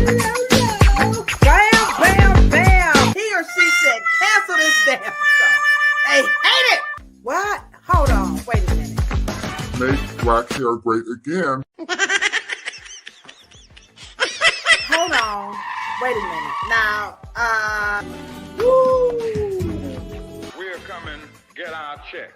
Bam, bam, bam. He or she said, cancel this damn show. They hate it. What? Hold on. Wait a minute. Make black hair great again. Hold on. Wait a minute. Now, woo. We're coming. Get our check.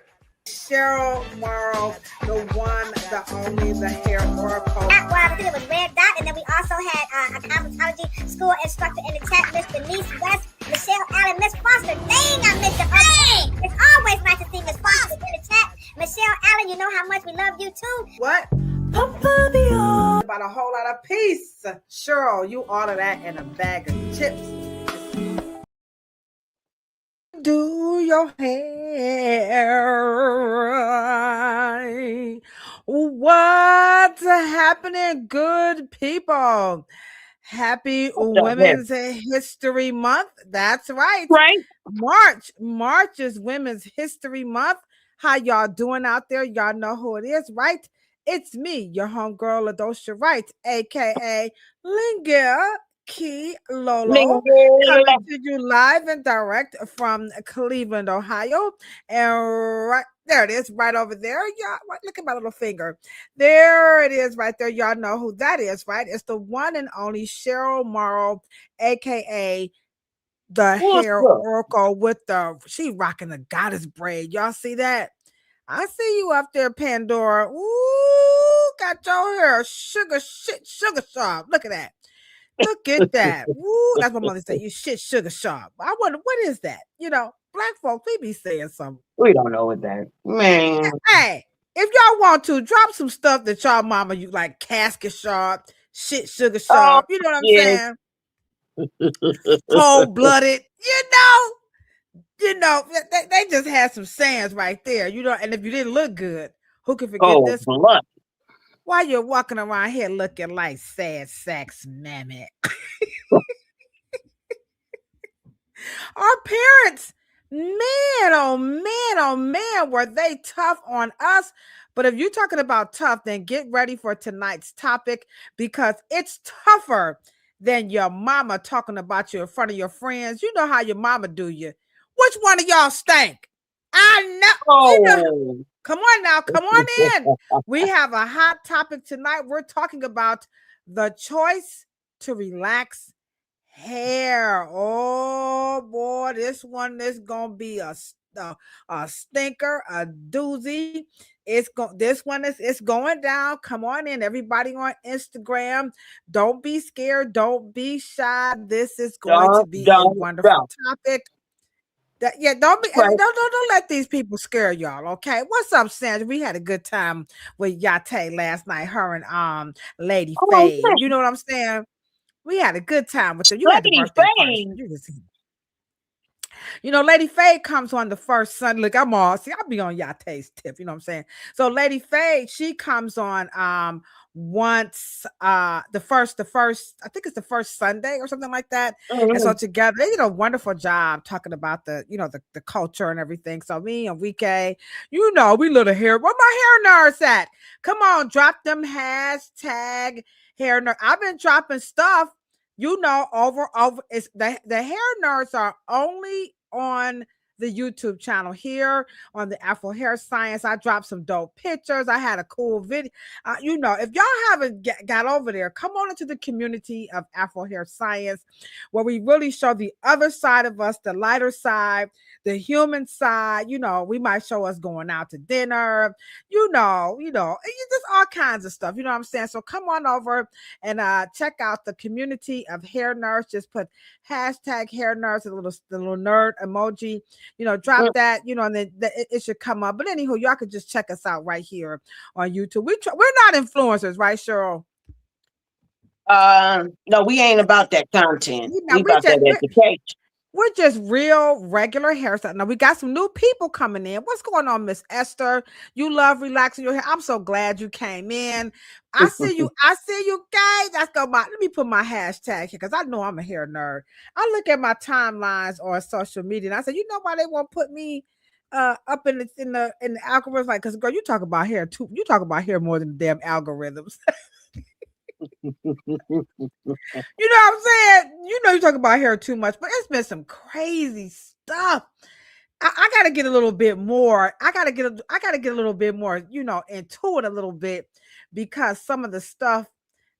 Cheryl Morrow, the one, the only, the hair oracle. Well, I think it was Red Dot, and then we also had a cosmetology school instructor in the chat, Miss Denise West, Michelle Allen, Miss Foster. Dang, I missed your name. It's always nice to see Miss Foster in the chat. Michelle Allen, you know how much we love you too. What? About a whole lot of peace. Cheryl, you order that in a bag of chips. Do your hair. What's happening, good people? Happy Women's History Month. That's right. Right. March is Women's History Month. How y'all doing out there? Y'all know who it is, right? It's me, your homegirl, Ladosha Wright, aka Lingia Key Lolo, coming to you live and direct from Cleveland, Ohio. And right there it is, right over there. Y'all, look at my little finger. There it is, right there. Y'all know who that is, right? It's the one and only Cheryl Morrow, aka the hair oracle with the she rocking the goddess braid. Y'all see that? I see you up there, Pandora. Ooh, got your hair sugar sharp. Look at that. Look at that. Ooh, that's what my mother said. You sugar sharp. I wonder what is that? You know, black folks, we be saying something. We don't know what that, man. Hey, if y'all want to drop some stuff that y'all mama you like, casket sharp, sugar sharp. You know what I'm saying? Cold-blooded. You know, they just had some sayings right there. You know, and if you didn't look good, who can forget this? Blood. Why you're walking around here looking like sad sacks, mammy? Our parents, man, oh man, were they tough on us? But if you're talking about tough, then get ready for tonight's topic because it's tougher than your mama talking about you in front of your friends. You know how your mama do you. Which one of y'all stank? I know. You know. Come on now. Come on in. We have a hot topic tonight. We're talking about the choice to relax hair. Oh boy, this one is gonna be a stinker, a doozy. It's going down. Come on in, everybody on Instagram. Don't be scared. Don't be shy. This is going to be a wonderful topic. Don't let these people scare y'all. Okay, what's up, Sandra? We had a good time with Yate last night. Her and Lady Faye. You know what I'm saying? We had a good time with them. You had the birthday party. You know, Lady Faye comes on the first Sunday. Look, I'll be on Yate's tip. You know what I'm saying? So Lady Faye, she comes on once the first I think it's the first Sunday or something like that. Mm-hmm. And so together they did a wonderful job talking about the culture and everything. So me and Wike, you know, we little hair. Where my hair nerds at? Come on, drop them hashtag hair nerd. I've been dropping stuff, you know, over it's the hair nerds are only on the YouTube channel here on the Afro Hair Science. I dropped some dope pictures. I had a cool video. You know, if y'all haven't got over there, come on into the community of Afro Hair Science, where we really show the other side of us, the lighter side, the human side. You know, we might show us going out to dinner, you know, just all kinds of stuff. You know what I'm saying? So come on over and check out the community of hair nerds. Just put hashtag hair nerds, the little nerd emoji. You know, drop that, you know, and then it should come up. But anywho, y'all could just check us out right here on YouTube. We're not influencers, right, Cheryl? No, we ain't about that content. You know, we about that education. We're just real regular hairstyle. Now we got some new people coming in. What's going on, Miss Esther? You love relaxing your hair. I'm so glad you came in. I see you guys. Let me put my hashtag here because I know I'm a hair nerd. I look at my timelines on social media and I say, you know why they won't put me up in the algorithms? Like, because girl, you talk about hair too. You talk about hair more than the damn algorithms. You know what I'm saying? You know, you talk about hair too much, but it's been some crazy stuff. I gotta get a little bit more. I gotta get a little bit more, you know, into it a little bit, because some of the stuff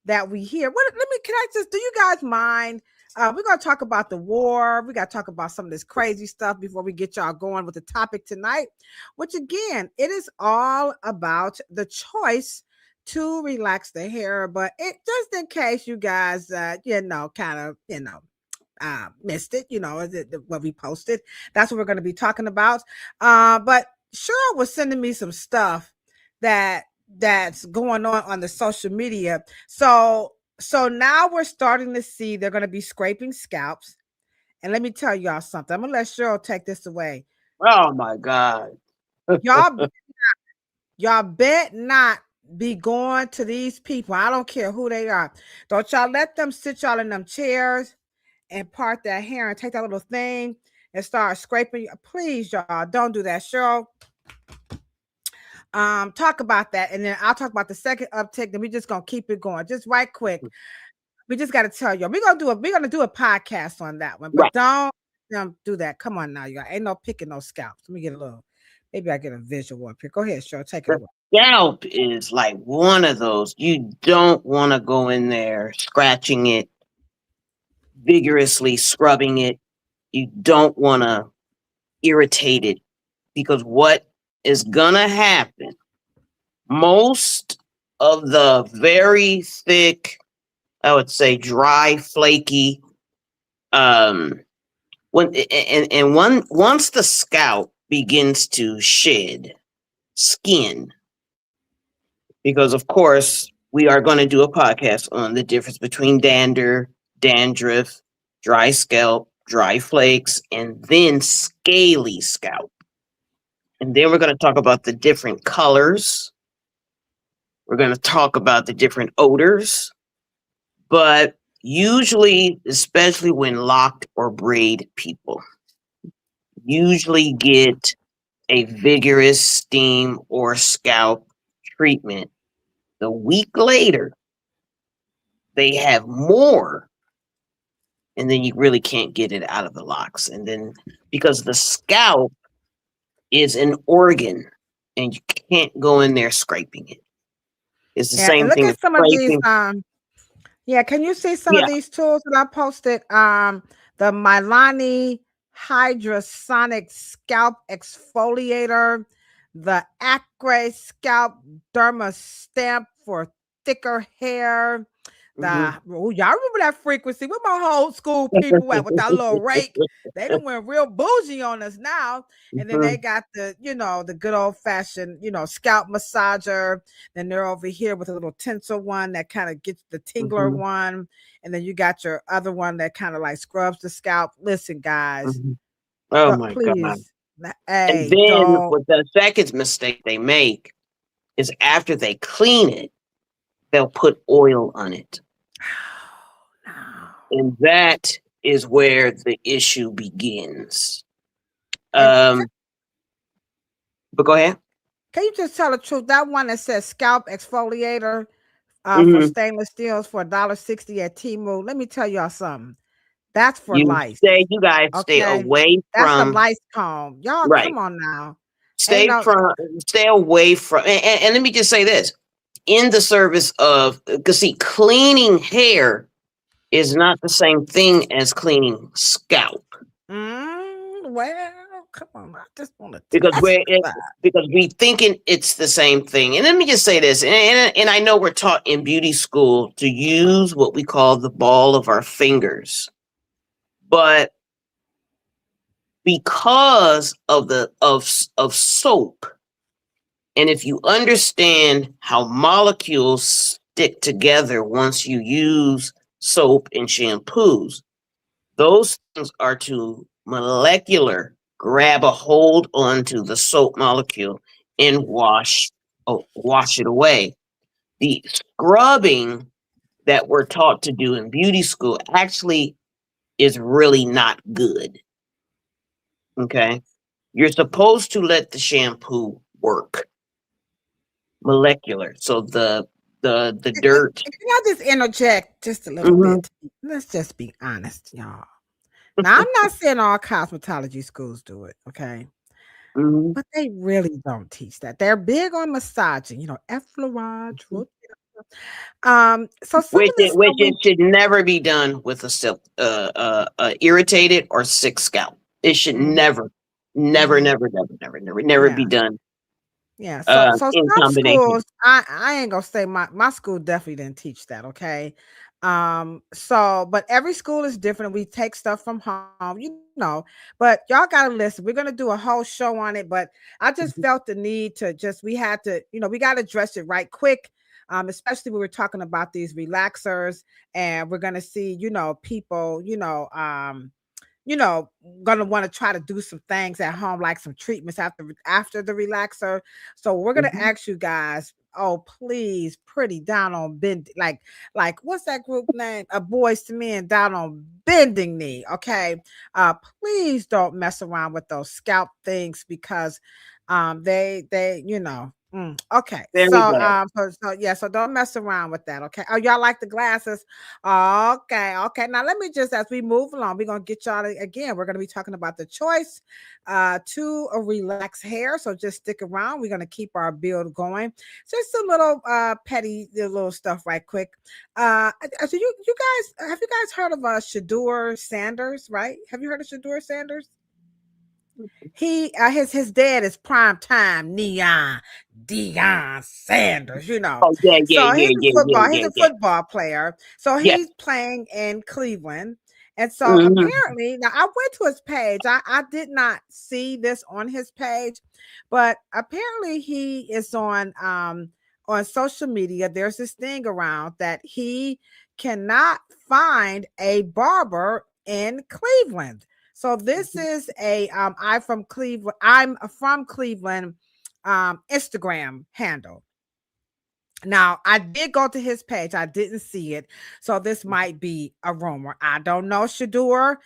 that we hear. Can I just, do you guys mind? We're gonna talk about the war. We gotta talk about some of this crazy stuff before we get y'all going with the topic tonight, which again, it is all about the choice to relax the hair. But it, just in case you guys you know, kind of, you know, missed it, you know, what we posted, that's what we're going to be talking about. But Cheryl was sending me some stuff that's going on the social media. So now we're starting to see they're going to be scraping scalps. And let me tell y'all something. I'm gonna let Cheryl take this away. Oh my God. Y'all bet not be going to these people. I don't care who they are. Don't y'all let them sit y'all in them chairs and part that hair and take that little thing and start scraping. Please, y'all, don't do that. Cheryl, talk about that, and then I'll talk about the second uptick. Then we just gonna keep it going, just right quick. We just got to tell you, we're gonna do a podcast on that one, but don't do that. Come on now, y'all. Ain't no picking no scalps. Let me get a little. Maybe I get a visual up here. Go ahead, Cheryl. Take it away. Scalp is like one of those. You don't want to go in there scratching it, vigorously scrubbing it. You don't want to irritate it, because what is gonna happen, most of the very thick, I would say dry, flaky, once the scalp begins to shed skin, because of course we are going to do a podcast on the difference between dander, dandruff, dry scalp, dry flakes, and then scaly scalp. And then we're going to talk about the different colors. We're going to talk about the different odors. But usually, especially when locked or braid people, usually get a vigorous steam or scalp treatment. The week later, they have more, and then you really can't get it out of the locks. And then, because the scalp is an organ, and you can't go in there scraping it. It's the same thing. Look at some of these. Yeah, can you see some of these tools that I posted? The Milani Hydrosonic Scalp Exfoliator, the Acre Scalp Derma Stamp for thicker hair. Y'all remember that frequency? Where my old school people at with that little rake? They done went real bougie on us now. And then they got the, you know, the good old fashioned, you know, scalp massager. Then they're over here with a little tinsel one that kind of gets the tingler one. And then you got your other one that kind of like scrubs the scalp. Listen, guys. Oh my God. Hey, and then what the second mistake they make is, after they clean it, they'll put oil on it. And that is where the issue begins. But go ahead. Can you just tell the truth? That one that says scalp exfoliator for stainless steels for $1.60 at Temu. Let me tell y'all something. That's for lice. You guys stay away from. That's the lice comb. Y'all, come on now. Stay away from. And let me just say this: in the service of, because see, cleaning hair is not the same thing as cleaning scalp. Well, come on, I just want to, because we thinking it's the same thing. And let me just say this, and I know we're taught in beauty school to use what we call the ball of our fingers, but because of soap, and if you understand how molecules stick together once you use soap and shampoos, those things are to molecular grab a hold onto the soap molecule and wash it away. The scrubbing that we're taught to do in beauty school actually is really not good. Okay? You're supposed to let the shampoo work molecular. So the the dirt. Can I just interject just a little bit? Let's just be honest, y'all. Now, I'm not saying all cosmetology schools do it, okay? Mhm. But they really don't teach that. They're big on massaging, effleurage. So some Which of this stuff it should never be done with a silk, irritated or sick scalp. It should never, never, never, never, never, never, never be yeah. done Yeah, so in some combination. schools, I ain't gonna say my school definitely didn't teach that, okay? But every school is different. We take stuff from home, but y'all gotta listen. We're gonna do a whole show on it, but I just felt the need to we had to, we gotta address it right quick. Especially when we're talking about these relaxers, and we're gonna see, people, gonna want to try to do some things at home, like some treatments after the relaxer. So we're gonna ask you guys, oh please, pretty down on bend, like what's that group name? Boys to Men, down on bending knee. Okay. Please don't mess around with those scalp things, because okay. Very So glad. so don't mess around with that. Okay. Oh, y'all like the glasses? Okay. Now let me just, as we move along, we're gonna get y'all again. We're gonna be talking about the choice to a relaxed hair. So just stick around. We're gonna keep our build going. Just a little petty little stuff right quick. So you guys, have you guys heard of Shadur Sanders? Right? Have you heard of Shadur Sanders? He his dad is prime time Neon Deion Sanders, Oh yeah, yeah, So yeah, yeah, yeah, he's yeah, a yeah. football player. So Yes. he's playing in Cleveland. And so Mhm. apparently, now I went to his page. I did not see this on his page, but apparently he is on social media. There's this thing around that he cannot find a barber in Cleveland. So this is a I'm from Cleveland Instagram handle. Now, I did go to his page. I didn't see it. So this might be a rumor. I don't know Shadur,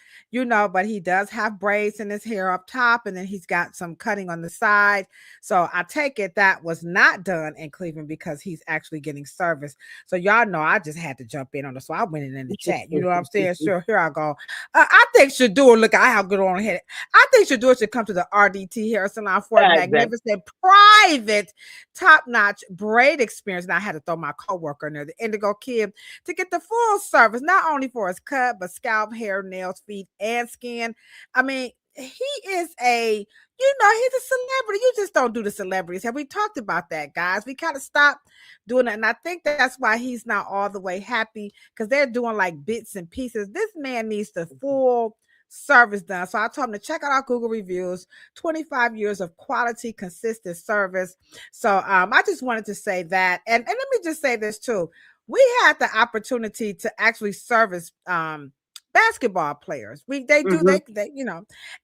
but he does have braids in his hair up top, and then he's got some cutting on the side. So I take it that was not done in Cleveland, because he's actually getting service. So y'all know I just had to jump in on this. So I went in the chat. You know what I'm saying? Sure, here I go. I think Shadur, look, I have good on head. I think Shadur should come to the RDT hair salon for a Exactly. magnificent, private, top-notch braid experience. And I had to throw my coworker in there, the Indigo Kid, to get the full service, not only for his cut, but scalp, hair, nails, feet, and skin. I mean, he is he's a celebrity. You just don't do the celebrities. Have we talked about that, guys? We kind of stopped doing that. And I think that's why he's not all the way happy, because they're doing like bits and pieces. This man needs the full service done. So I told him to check out our Google reviews, 25 years of quality, consistent service. So I just wanted to say that. And let me just say this too. We had the opportunity to actually service basketball players. They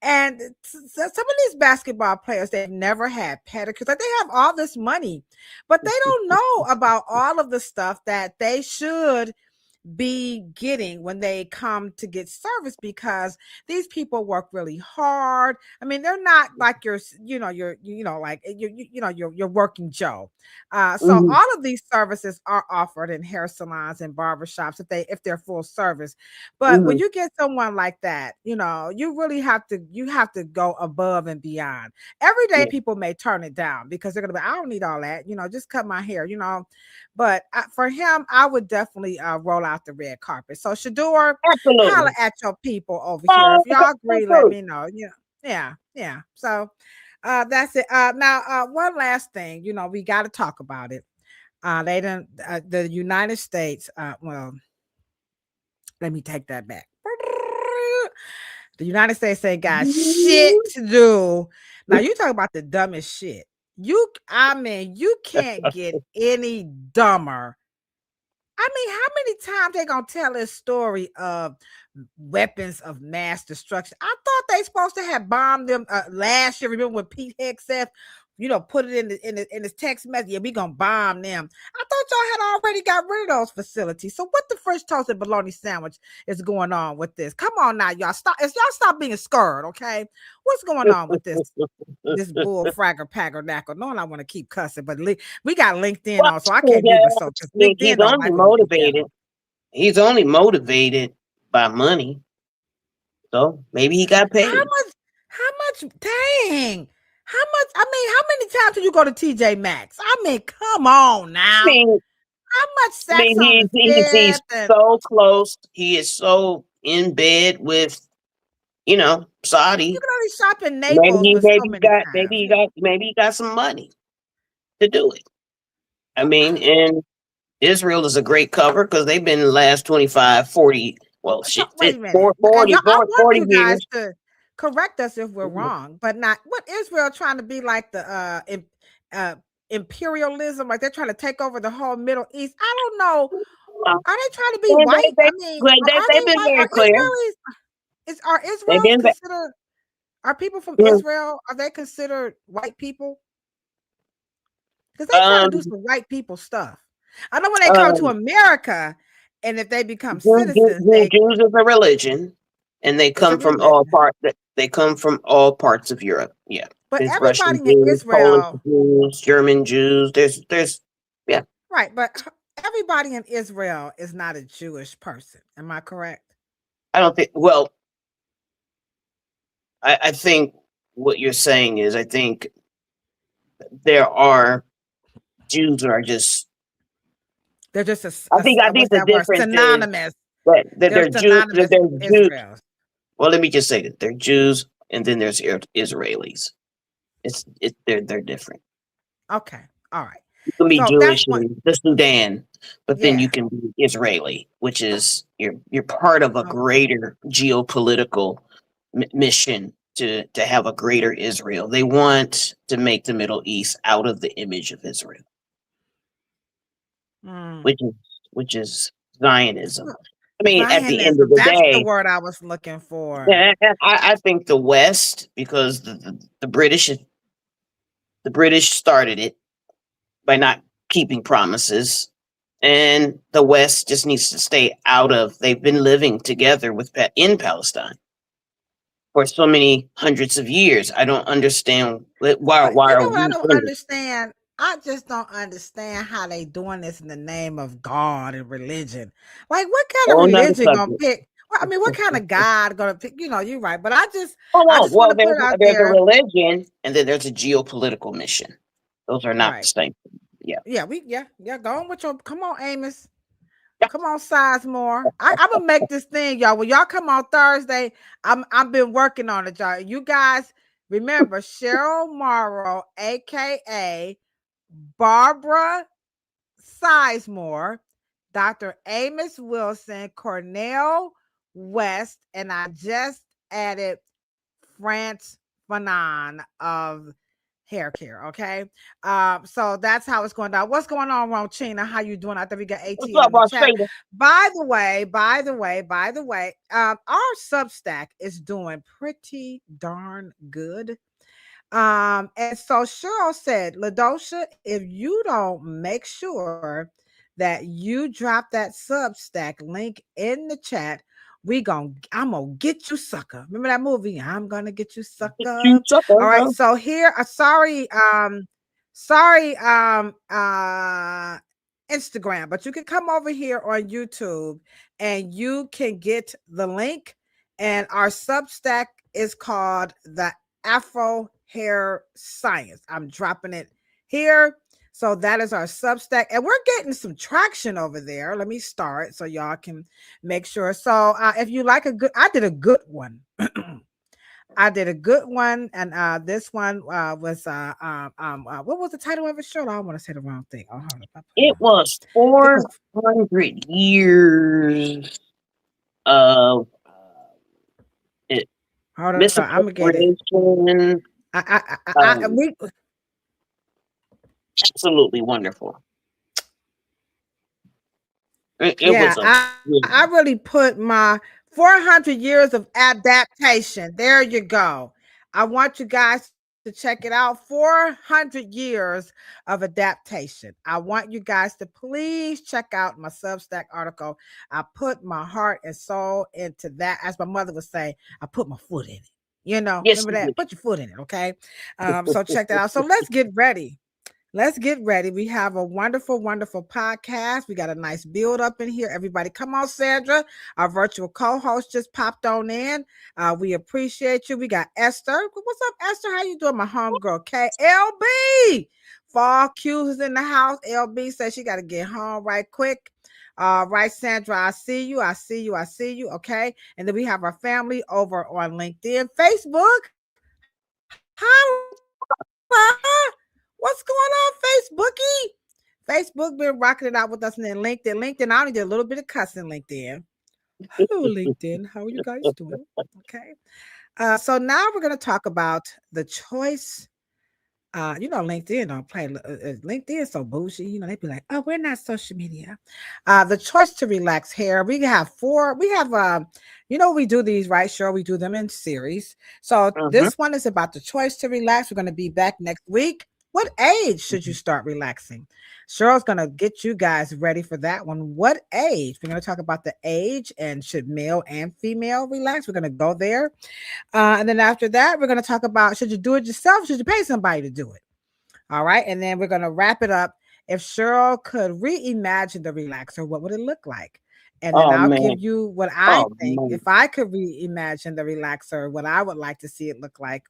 and some of these basketball players, they've never had pedicures. Like, they have all this money, but they don't know about all of the stuff that they should be getting when they come to get service, because these people work really hard. I mean, they're not like your working Joe. So all of these services are offered in hair salons and barbershops if they're full service. But when you get someone like that, you really have to go above and beyond. Every day people may turn it down because they're gonna be, I don't need all that, just cut my hair, But for him, I would definitely roll out the red carpet. So Shadur, holla at your people over here. If y'all agree, let me know. Yeah. So that's it. Now, one last thing, we got to talk about it. The United States. Well, let me take that back. The United States ain't got shit to do. Now, you talk about the dumbest shit. You can't get any dumber. I mean, how many times they gonna tell this story of weapons of mass destruction? I thought they supposed to have bombed them last year. Remember when Pete Hegseth put it in the text message. Yeah, we gonna bomb them. I thought y'all had already got rid of those facilities. So what the French toasted bologna sandwich is going on with this? Come on now, y'all stop being scared, okay? What's going on with this bull fragger pagger knacker? No, I want to keep cussing, but we got LinkedIn on, so I can't do this. So He's only motivated. He's only motivated by money. So maybe he got paid. How much? Dang. How much? I mean, how many times do you go to TJ Maxx? I mean, come on now. How much sex he's so close. He is so in bed with, Saudi. You can only shop in Naples. Maybe he got some money to do it. I mean, and Israel is a great cover because they've been the last 25, 40, well, shit, 40 years. To correct us if we're wrong, but not what Israel trying to be like the imperialism, like they're trying to take over the whole Middle East. I don't know. Are they trying to be white? They've been very clear. Are Israelis considered? Are people from Israel? Are they considered white people? Because they try to do some white people stuff. I know when they come to America, and if they become citizens, Jews is a religion, and they come from all parts. They come from all parts of Europe. Yeah, but everybody Russian in Jews, Israel, Polish Jews, German Jews. There's right, but everybody in Israel is not a Jewish person. Am I correct? I don't think. Well, I think what you're saying is, I think there are Jews who are just. They're just I think the difference synonymous. They're Jews. Well, let me just say that they're Jews, and then there's Israelis. They're different. Okay, all right. You can be Jewish in the Sudan, but then you can be Israeli, which is you're part of a greater geopolitical mission to have a greater Israel. They want to make the Middle East out of the image of Israel. Which is Zionism. I mean, Zionism, at the end of the day, that's the word I was looking for. Yeah, I think the West, because the British started it by not keeping promises, and the West just needs to stay out of. They've been living together in Palestine for so many hundreds of years. I don't understand why. I don't understand. I just don't understand how they doing this in the name of God and religion. Like, what kind of religion gonna pick? Well, I mean, what kind of God gonna pick? You're right, but I just want to put it out there. There's a religion, and then there's a geopolitical mission. Those are not the same. Yeah. Go on with your. Come on, Amos. Yeah. Come on, Sizemore. I'm gonna make this thing, y'all. When y'all come on Thursday, I've been working on it, y'all. You guys remember Cheryl Morrow, aka Barbara Sizemore, Dr. Amos Wilson, Cornell West, and I just added France Fanon of Hair Care. Okay, so that's how it's going down. What's going on, Ronchina? How you doing? I think we got 18 in the chat. By the way, our Substack is doing pretty darn good. And so Cheryl said, Ladosha, if you don't make sure that you drop that Substack link in the chat, I'm gonna get you, sucker. Remember that movie? I'm gonna get you, sucker. All right, so here, sorry, Instagram, but you can come over here on YouTube and you can get the link. And our Substack is called the Afro Hair Science. I'm dropping it here. So that is our Substack, and we're getting some traction over there. Let me start so y'all can make sure. So if you like I did a good one. I did a good one, and this one was what was the title of it? Sure, I don't want to say the wrong thing. It was 400 years of it. Hold on, I'm gonna get it. Absolutely wonderful. I really put my 400 years of adaptation. There you go. I want you guys to check it out. 400 years of adaptation. I want you guys to please check out my Substack article. I put my heart and soul into that. As my mother would say, I put my foot in it. You know, Yes, remember you that? did. Put your foot in it, okay? So check that out. So let's get ready. Let's get ready. We have a wonderful, wonderful podcast. We got a nice build up in here. Everybody, come on, Sandra. Our virtual co-host just popped on in. We appreciate you. We got Esther. What's up, Esther? How you doing, my homegirl? LB. Fall Q's is in the house. LB says she got to get home right quick. Right, Sandra, I see you. I see you. I see you. Okay. And then we have our family over on LinkedIn, Facebook. Hi. What's going on, Facebookie? Facebook been rocking it out with us, and then LinkedIn. LinkedIn, I only did a little bit of cussing LinkedIn. Hello, LinkedIn. How are you guys doing? Okay. So now we're going to talk about the choice. LinkedIn don't play. LinkedIn is so bougie. They be like, oh, we're not social media. The choice to relax hair. We have we do these, right? Sure, we do them in series. So this one is about the choice to relax. We're going to be back next week. What age should you start relaxing? Cheryl's going to get you guys ready for that one. What age? We're going to talk about the age and should male and female relax. We're going to go there. And then after that, we're going to talk about, should you do it yourself? Should you pay somebody to do it? All right. And then we're going to wrap it up. If Cheryl could reimagine the relaxer, what would it look like? And then I'll give you what I think, if I could reimagine the relaxer, what I would like to see it look like.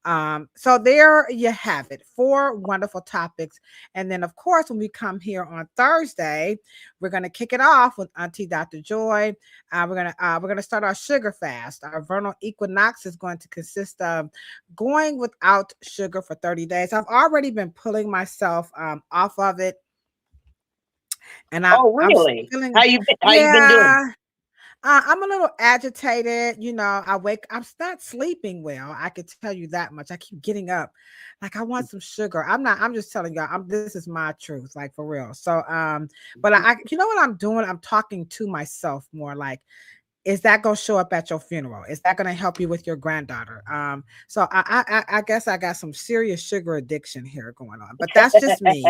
So there you have it. 4 wonderful topics. And then, of course, when we come here on Thursday, we're going to kick it off with Auntie Dr. Joy. We're going to start our sugar fast. Our vernal equinox is going to consist of going without sugar for 30 days. I've already been pulling myself off of it. And really? I'm How you been doing? I'm a little agitated. I'm not sleeping well. I could tell you that much. I keep getting up. Like I want some sugar. I'm just telling y'all, this is my truth, like for real. So, but you know what I'm doing? I'm talking to myself more like, is that going to show up at your funeral? Is that going to help you with your granddaughter? So I guess I got some serious sugar addiction here going on, but that's just me.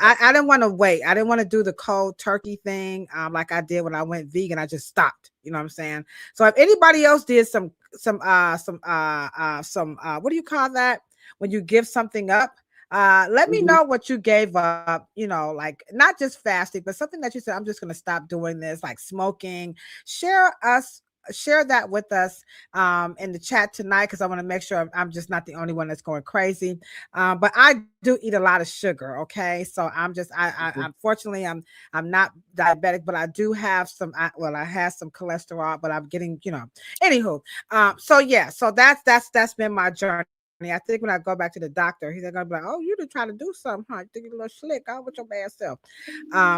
I didn't want to wait. I didn't want to do the cold turkey thing like I did when I went vegan. I just stopped. You know what I'm saying? So if anybody else did some what do you call that? When you give something up, let me know what you gave up, like not just fasting, but something that you said, I'm just going to stop doing this, like smoking. Share that with us in the chat tonight, because I want to make sure I'm just not the only one that's going crazy. But I do eat a lot of sugar. Okay, so unfortunately I'm not diabetic, but I do have some. I have some cholesterol, but I'm getting Anywho, so that's been my journey. I think when I go back to the doctor, he's gonna be like, "Oh, you done trying to do something, huh? You think you're a little slick, oh, with your bad self."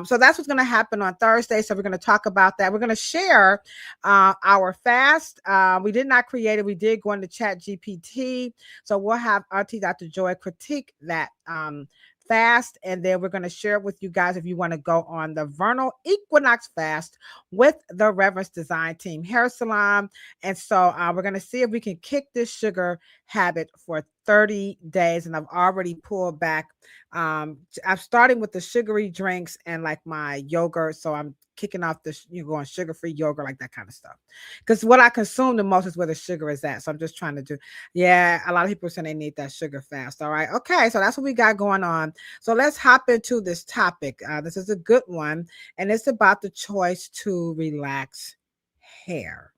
So that's what's gonna happen on Thursday. So we're gonna talk about that. We're gonna share our fast. We did not create it. We did go into Chat GPT. So we'll have Auntie Dr. Joy critique that fast, and then we're going to share it with you guys if you want to go on the vernal equinox fast with the Reverence Design Team Hair Salon. And so we're going to see if we can kick this sugar habit for 30 days. And I've already pulled back. I'm starting with the sugary drinks and like my yogurt. So I'm kicking off going sugar-free yogurt, like that kind of stuff. Because what I consume the most is where the sugar is at. So I'm just trying to do, a lot of people are saying they need that sugar fast. All right. Okay. So that's what we got going on. So let's hop into this topic. This is a good one. And it's about the choice to relax hair.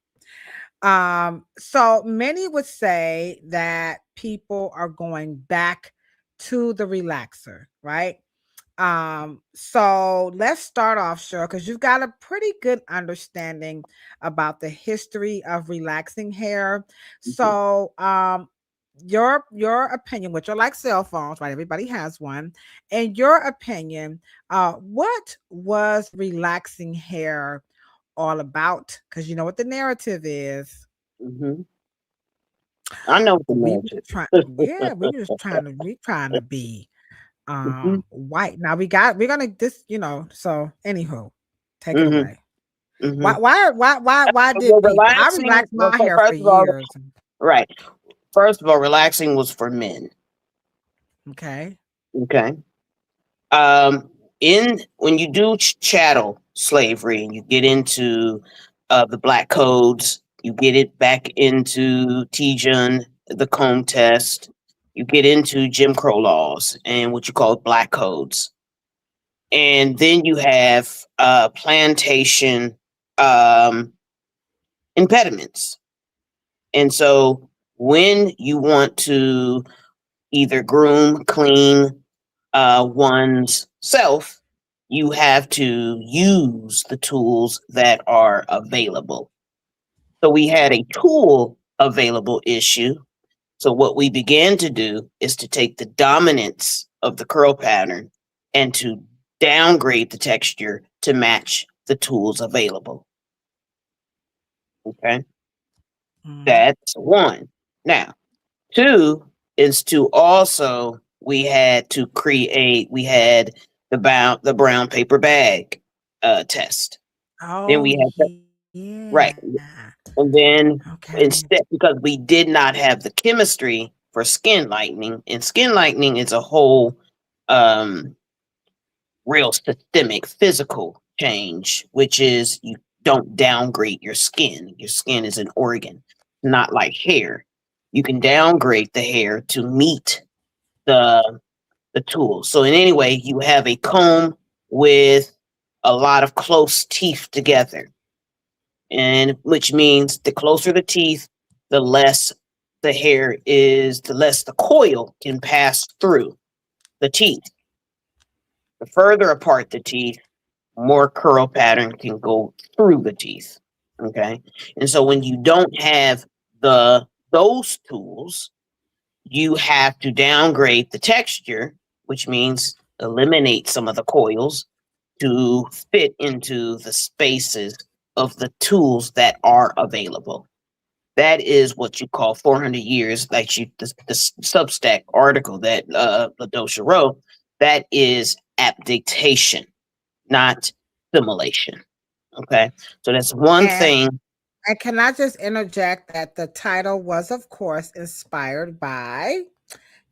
So many would say that people are going back to the relaxer, right? So let's start off, Cheryl, because you've got a pretty good understanding about the history of relaxing hair. So your opinion, which are like cell phones, right? Everybody has one. In your opinion, what was relaxing hair all about? Because you know what the narrative is. I know what the narrative. We're trying to be white. Now we're gonna so anywho, take it away. Why did I relax my hair for years? Right. First of all, relaxing was for men. Okay. Okay. In when you do chattel slavery and you get into the black codes, you get it back into Tijun, the comb test, you get into Jim Crow laws and what you call black codes. And then you have plantation impediments. And so when you want to either groom, clean one's self, you have to use the tools that are available. So we had a tool available issue. So what we began to do is to take the dominance of the curl pattern and to downgrade the texture to match the tools available. Okay. That's one. Now, two is to also we had the brown paper bag test. Then we had yeah. right. And then Okay. instead, because we did not have the chemistry for skin lightening, and skin lightening is a whole real systemic physical change, which is you don't downgrade your skin. Your skin is an organ, not like hair. You can downgrade the hair to meet the tool. So in any way, you have a comb with a lot of close teeth together. And which means the closer the teeth, the less the hair is, the less the coil can pass through the teeth. The further apart the teeth, more curl pattern can go through the teeth. Okay. And so when you don't have those tools, you have to downgrade the texture, which means eliminate some of the coils to fit into the spaces of the tools that are available. That is what you call 400 years, like the Substack article that Ladosha wrote. That is adaptation, not simulation. Okay, so that's one thing. And can I just interject that the title was, of course, inspired by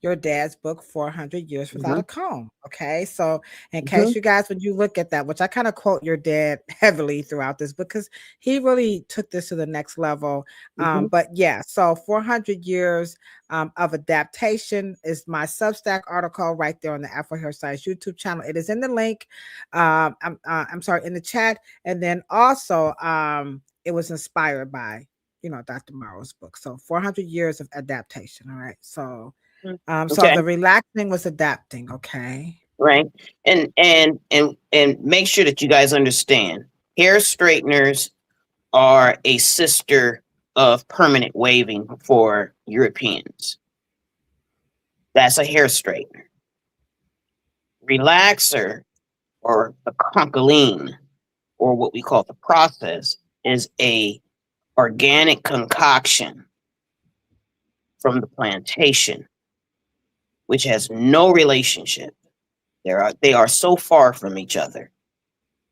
your dad's book, 400 Years Without a Comb. Okay. So in case you guys, when you look at that, which I kind of quote your dad heavily throughout this, because he really took this to the next level. But yeah, so 400 Years of Adaptation is my Substack article right there on the Afro Hair Science YouTube channel. It is in the link. I'm sorry, in the chat. And then also it was inspired by, Dr. Morrow's book. So 400 Years of Adaptation. All right. So so the relaxing was adapting, okay? Right. And make sure that you guys understand, hair straighteners are a sister of permanent waving for Europeans. That's a hair straightener. Relaxer, or the concholine, or what we call the process, is a organic concoction from the plantation, which has no relationship. They are so far from each other.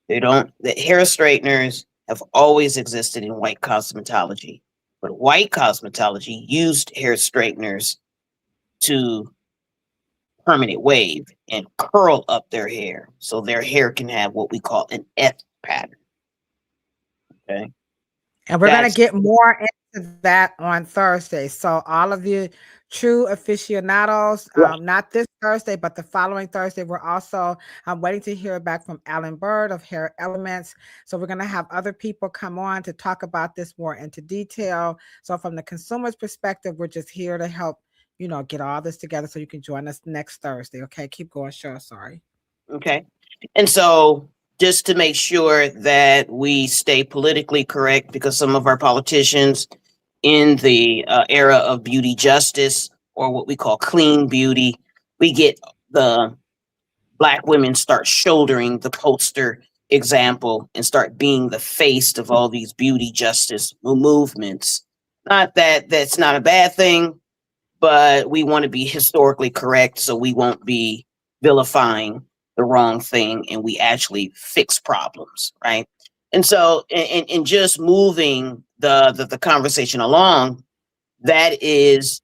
The hair straighteners have always existed in white cosmetology, but white cosmetology used hair straighteners to permanent wave and curl up their hair so their hair can have what we call an S pattern. Okay. And we're going to get more into that on Thursday. So all of you true aficionados, not this Thursday, but the following Thursday, I'm waiting to hear back from Alan Bird of Hair Elements. So we're going to have other people come on to talk about this more into detail. So from the consumer's perspective, we're just here to help, get all this together so you can join us next Thursday. Okay, keep going, Cheryl. Sorry. Okay. And so just to make sure that we stay politically correct, because some of our politicians in the era of beauty justice, or what we call clean beauty, we get the Black women start shouldering the poster example and start being the face of all these beauty justice movements. Not that that's not a bad thing, but we want to be historically correct so we won't be vilifying the wrong thing and we actually fix problems, right? And so in just moving the conversation along, that is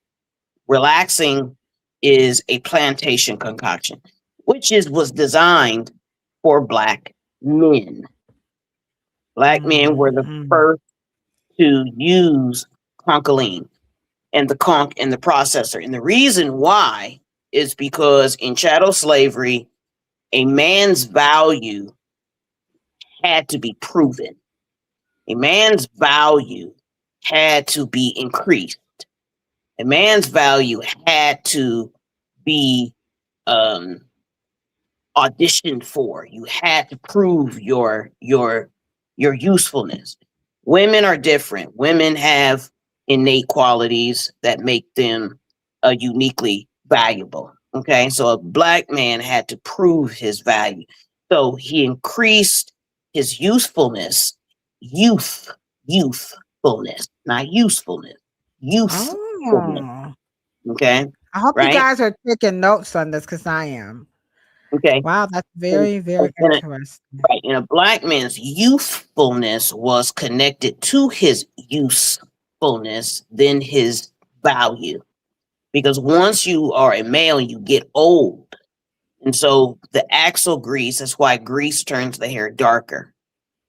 Relaxing is a plantation concoction, which was designed for Black men. Black men were the first to use concholine and the conch and the processor. And the reason why is because in chattel slavery, a man's value had to be proven. A man's value had to be increased. A man's value had to be auditioned for. You had to prove your usefulness. Women are different. Women have innate qualities that make them uniquely valuable. Okay, so a Black man had to prove his value. So he increased his usefulness, youthfulness, not usefulness, youthfulness. Oh. Okay. I hope Right? you guys are taking notes on this because I am. Okay. Wow, that's very, very interesting. Right. And a Black man's youthfulness was connected to his usefulness, then his value. Because once you are a male, you get old. And so the axle grease, that's why grease turns the hair darker.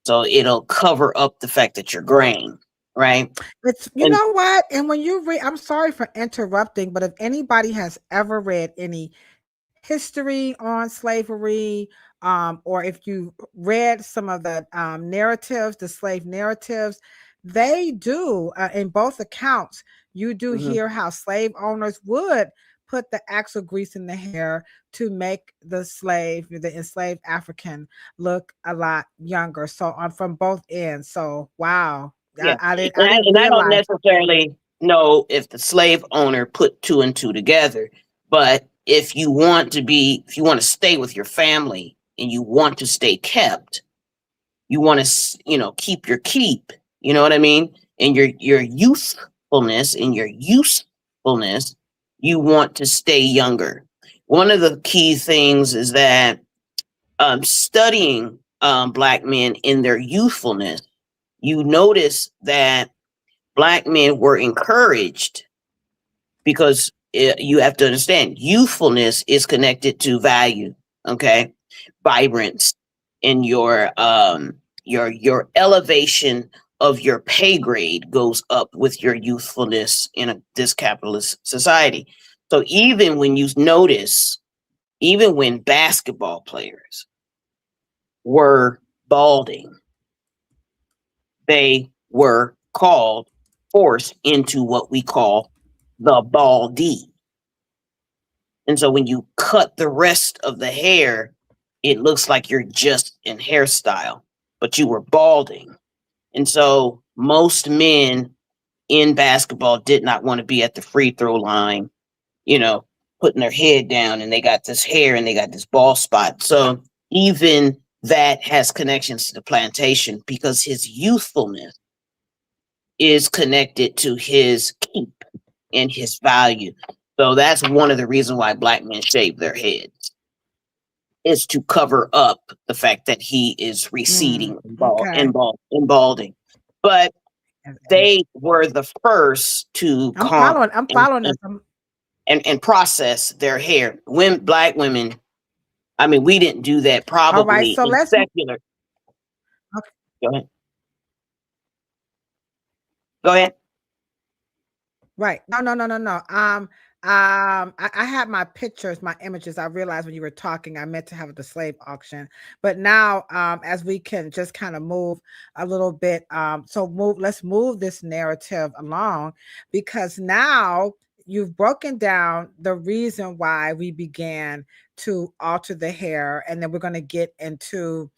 So it'll cover up the fact that you're graying. Right. It's, you know what? And when you read, I'm sorry for interrupting, but if anybody has ever read any history on slavery, or if you read some of the narratives, the slave narratives, they do, in both accounts, you do hear how slave owners would put the axle grease in the hair to make the enslaved African look a lot younger. So from both ends. So, wow. Yeah. I didn't I don't realize. necessarily know if the slave owner put two and two together, but if you want to stay with your family and you want to stay kept, you want to, keep your keep, you know what I mean? And your youthfulness and your usefulness, you want to stay younger. One of the key things is that studying Black men in their youthfulness, you notice that Black men were encouraged because you have to understand youthfulness is connected to value, okay, vibrance, and your elevation of your pay grade goes up with your youthfulness in this capitalist society. So even when you notice, even when basketball players were balding, they were forced into what we call the baldy. And so when you cut the rest of the hair, it looks like you're just in hairstyle, but you were balding. And so most men in basketball did not want to be at the free throw line, putting their head down, and they got this hair and they got this bald spot. So even that has connections to the plantation because his youthfulness is connected to his keep and his value. So that's one of the reasons why Black men shave their heads, is to cover up the fact that he is receding and balding. But they were the first to I'm following this. And process their hair. When Black women, I mean, we didn't do that probably. All right, so let's secular. Okay. Go ahead. Go ahead. Right. No. I had my pictures, my images. I realized when you were talking, I meant to have the slave auction. But now, as we can just kind of move a little bit, let's move this narrative along, because now you've broken down the reason why we began to alter the hair, and then we're going to get into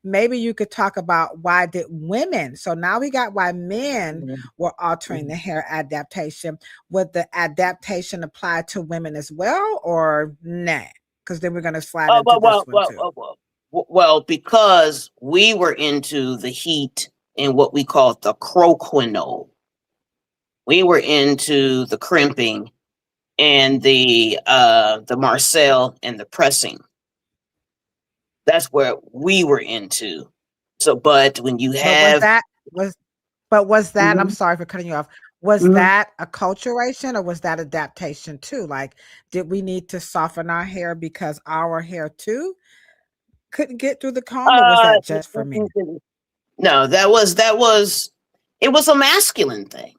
maybe you could talk about why did women, so now we got why men were altering the hair adaptation. Would the adaptation apply to women as well, or nah? Because then we're going to slide into this one too. Well, because we were into the heat and what we call the croquinol. We were into the crimping and the Marcel and the pressing. That's where we were into. So, but when you have, was that? I'm sorry for cutting you off. Was Mhm. that acculturation or was that adaptation too? Like, did we need to soften our hair because our hair too couldn't get through the comb, or was Uh, that just for men? no, it was a masculine thing.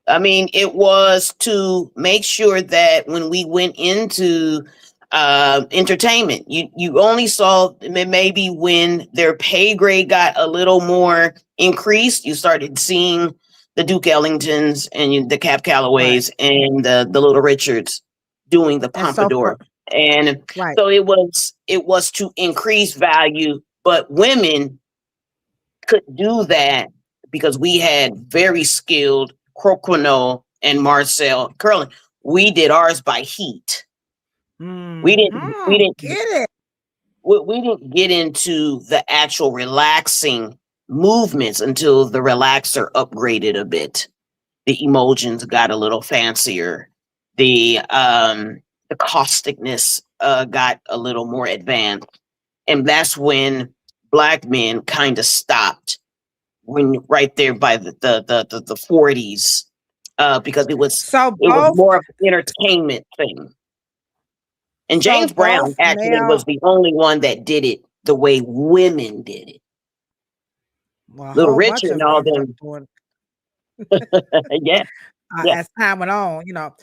I mean, it was to make sure that when we went into entertainment, you only saw maybe when their pay grade got a little more increased, you started seeing the Duke Ellingtons and the Cap Right. Callaways and the Little Richards doing the And so pompadour. for And right. so it was to increase value, but women could do that because we had very skilled Croquenot and Marcel curling. We did ours by heat. We didn't Get it. we didn't get into the actual relaxing movements until the relaxer upgraded a bit. The emulsions got a little fancier. The causticness got a little more advanced. And that's when black men kind of stopped, when right there by the 40s, because So it was both more of an entertainment thing. And so James Brown both actually male was the only one that did it the way women did it. well, a Little whole bunch Richard and of them all ended up them. doing Yeah, yeah. as time went on, you know.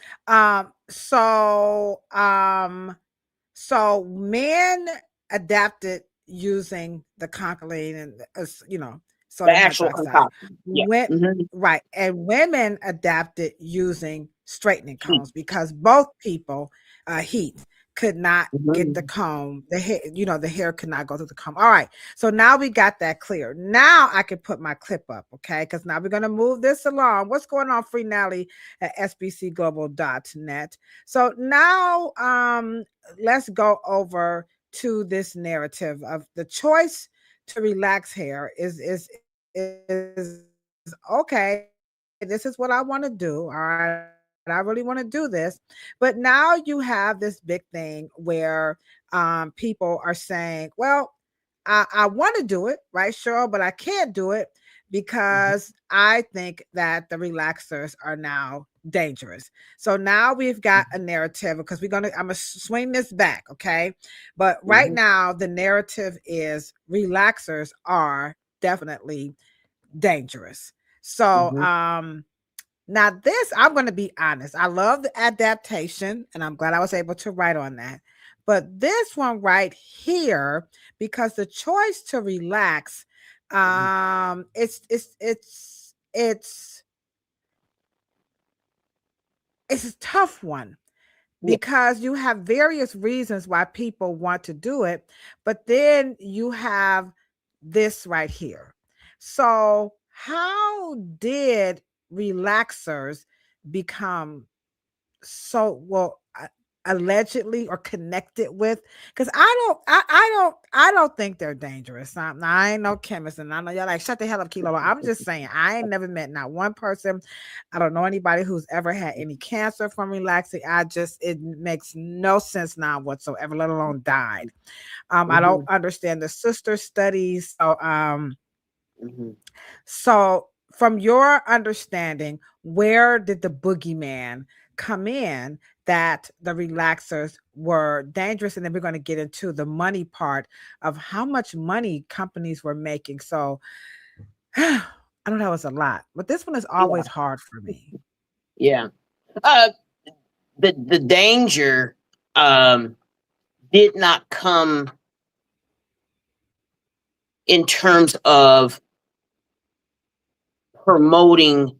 So so men adapted using the concholine and you know, The sodium actual hydroxide. concoction. Yeah. When Mhm. right, and women adapted using straightening Heat. combs because both people heat could not get the Mhm. comb. The hair, you know, the hair could not go through the comb. All right, so now we got that clear. Now I can put my clip up, okay? Because now we're gonna move this along. What's going on, Free Nally at sbcglobal.net? So now let's go over to this narrative of the choice to relax hair is okay. This is what I want to do. All right. I really want to do this. But now you have this big thing where people are saying, well, I want to do it, right, Cheryl, but I can't do it Mhm. because I think that the relaxers are now dangerous. So now we've got a narrative because I'm gonna swing this back, okay? But right Mhm. now the narrative is relaxers are definitely dangerous. So Mhm. now this, I'm going to be honest. I love the adaptation and I'm glad I was able to write on that. But this one right here, because the choice to relax, Mhm. it's it's a tough one Yeah. because you have various reasons why people want to do it, but then you have this right here. So, how did relaxers become so well allegedly or connected with? Because I don't think they're dangerous. I ain't no chemist, and I know y'all like shut the hell up, Kilo. I'm just saying I ain't never met not one person. I don't know anybody who's ever had any cancer from relaxing. It makes no sense now whatsoever, let alone died. I don't Mhm. understand the sister studies. Mhm. So, from your understanding, where did the boogeyman come in that the relaxers were dangerous? And then we're going to get into the money part of how much money companies were making. So, I don't know, it's a lot, but this one is Yeah. always hard for me. Yeah. Uh, the danger um did not come in terms of promoting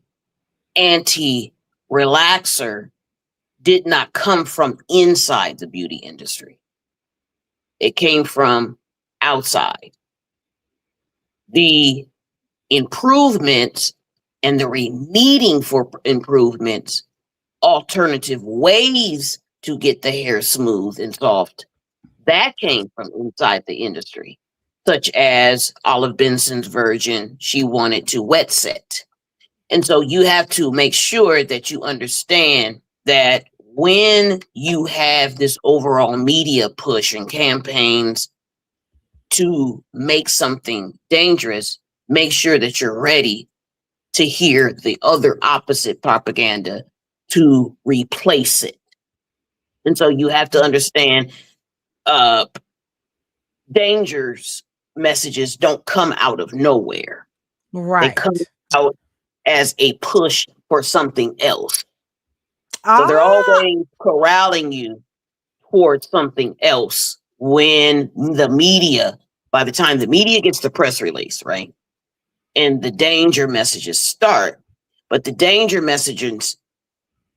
anti-relaxer, did not come from inside the beauty industry. It came from outside. The improvements and the needing for improvements, alternative ways to get the hair smooth and soft, that came from inside the industry, such as Olive Benson's version. She wanted to wet set. And so you have to make sure that you understand that when you have this overall media push and campaigns to make something dangerous, make sure that you're ready to hear the other opposite propaganda to replace it. And so you have to understand dangers messages don't come out of nowhere. They come out as a push for something else. So they're always corralling you towards something else when the media, by the time the media gets the press release, right? And the danger messages start, but the danger messages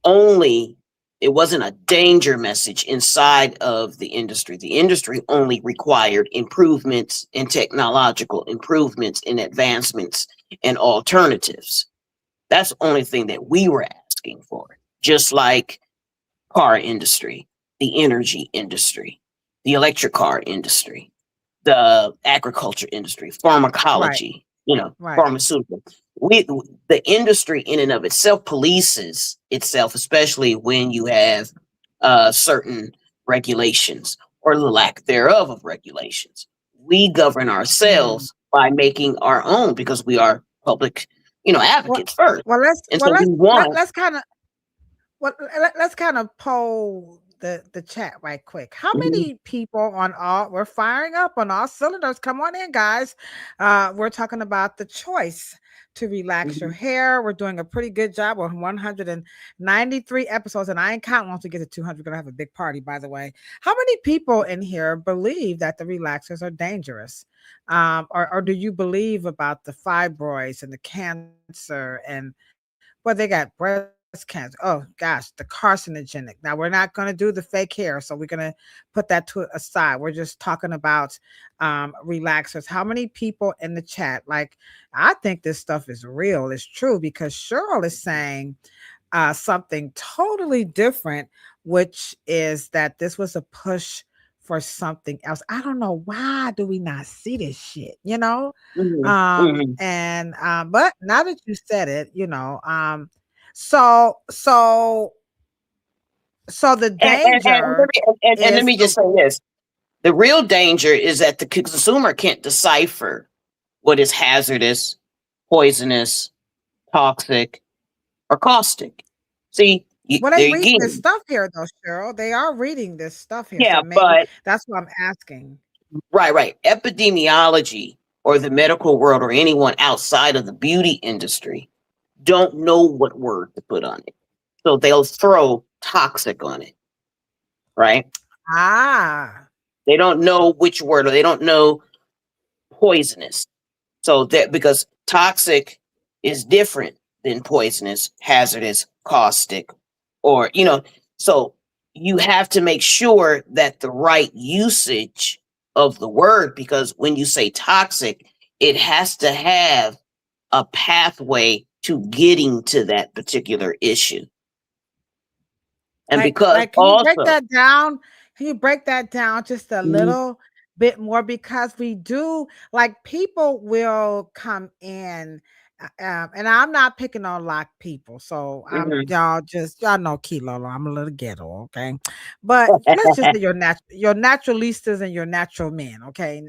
only, it wasn't a danger message inside of the industry. The industry only required improvements in technological improvements and advancements and alternatives. That's the only thing that we were asking for. Just like car industry, the energy industry, the electric car industry, the agriculture industry, pharmacology, pharmaceutical. The industry in and of itself polices itself, especially when you have certain regulations or the lack thereof of regulations. We govern ourselves by making our own because we are public, advocates first. Let's kind of poll the chat right quick. How many people on all, we're firing up on all cylinders. Come on in, guys. We're talking about the choice to relax your hair. We're doing a pretty good job. We're 193 episodes, and I ain't counting once we get to 200. We're gonna have a big party, by the way. How many people in here believe that the relaxers are dangerous? Or do you believe about the fibroids and the cancer and they got breast cancer? Oh gosh, the carcinogenic. Now we're not going to do the fake hair, so we're going to put that to aside. We're just talking about relaxers. How many people in the chat like, I think this stuff is real, it's true? Because Cheryl is saying something totally different, which is that this was a push for something else. I don't know, why do we not see this shit, and but now that you said it, so the danger, and let me just say this. The real danger is that the consumer can't decipher what is hazardous, poisonous, toxic, or caustic. See, they read this stuff here though, Cheryl. They are reading this stuff here. Yeah, so but that's what I'm asking. Right. Epidemiology or the medical world or anyone outside of the beauty industry don't know what word to put on it. So they'll throw toxic on it. Right? They don't know which word, or they don't know poisonous. So that because toxic is different than poisonous, hazardous, caustic, or so you have to make sure that the right usage of the word, because when you say toxic, it has to have a pathway to getting to that particular issue. And because can you break that down? Can you break that down just a little bit more? Because we do, like, people will come in, and I'm not picking on like people. So y'all know Kilo, I'm a little ghetto, okay? But let's just say your naturalistas and your natural men, okay?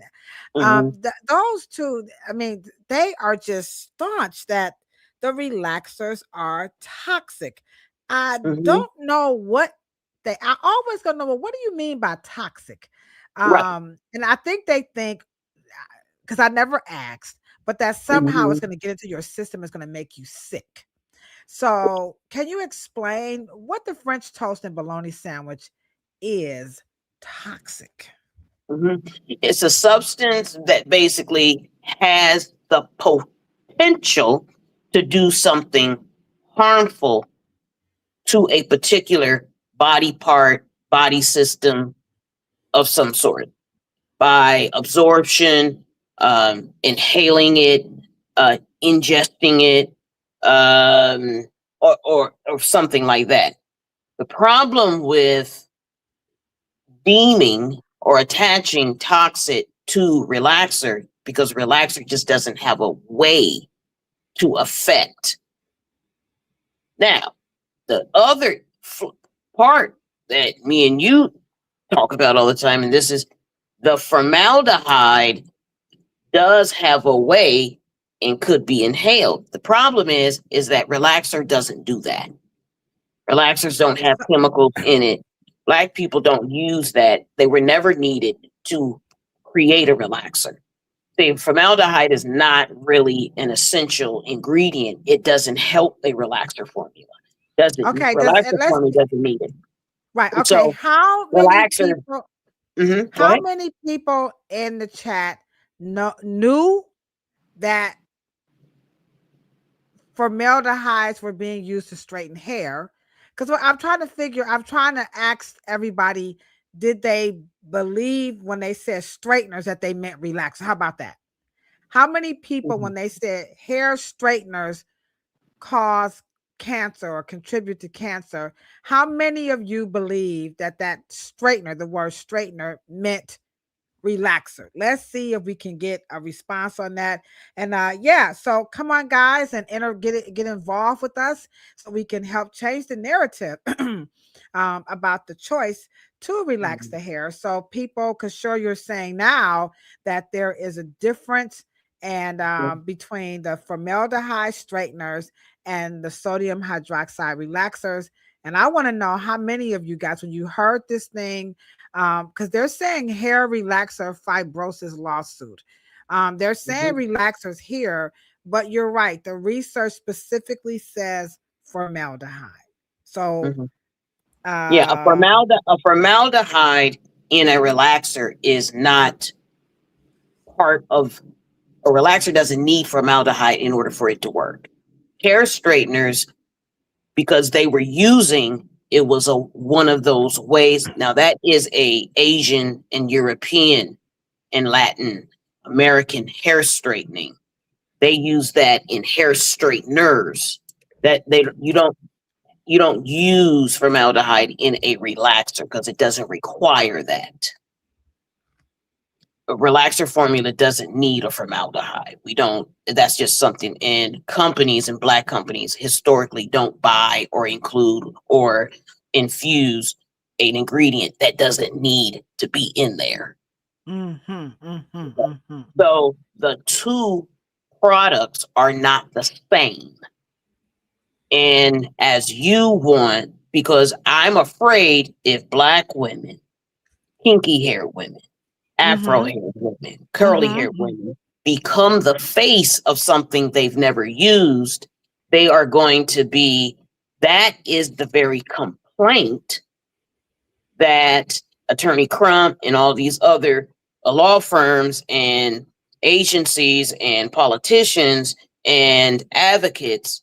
Those two, I mean, they are just staunch that the relaxers are toxic. I don't know what I always gonna know, well, what do you mean by toxic? And I think they think, because I never asked, but that somehow it's going to get into your system, it's going to make you sick. So can you explain what the French toast and bologna sandwich is toxic? It's a substance that basically has the potential to do something harmful to a particular body part, body system of some sort by absorption, inhaling it, ingesting it, or something like that. The problem with deeming or attaching toxic to relaxer, because relaxer just doesn't have a way to affect. Now, the other part that me and you talk about all the time, and this is the formaldehyde does have a way and could be inhaled. The problem is that relaxer doesn't do that. Relaxers don't have chemicals in it. Black people don't use that. They were never needed to create a relaxer. See, formaldehyde is not really an essential ingredient. It doesn't help a relaxer formula. Okay, Relaxer formula doesn't need it. right. And Okay, so how many relaxer. people? Go How ahead. many people in the chat knew that formaldehydes were being used to straighten hair? Because I'm trying to ask everybody, did they believe when they said straighteners that they meant relaxer? How about that? How many people, when they said hair straighteners cause cancer or contribute to cancer, how many of you believe that straightener, the word straightener, meant relaxer? Let's see if we can get a response on that. And yeah, so come on, guys, and get involved with us so we can help change the narrative about the choice to relax the hair. So people, because sure, you're saying now that there is a difference and between the formaldehyde straighteners and the sodium hydroxide relaxers. And I want to know how many of you guys, when you heard this thing, because they're saying hair relaxer fibrosis lawsuit. They're saying relaxers here, but you're right. The research specifically says formaldehyde. So yeah, a formaldehyde in a relaxer is not part of a relaxer. Doesn't need formaldehyde in order for it to work. Hair straighteners, because they were using, it was one of those ways. Now that is a Asian and European and Latin American hair straightening. They use that in hair straighteners. That you don't use formaldehyde in a relaxer because it doesn't require that. A relaxer formula doesn't need a formaldehyde. We don't, that's just something, and companies and Black companies historically don't buy or include or infuse an ingredient that doesn't need to be in there. So the two products are not the same. And as you want, because I'm afraid if Black women, kinky hair women, Afro hair women, curly hair women become the face of something they've never used, they are going to be, that is the very complaint that Attorney Crump and all these other law firms and agencies and politicians and advocates,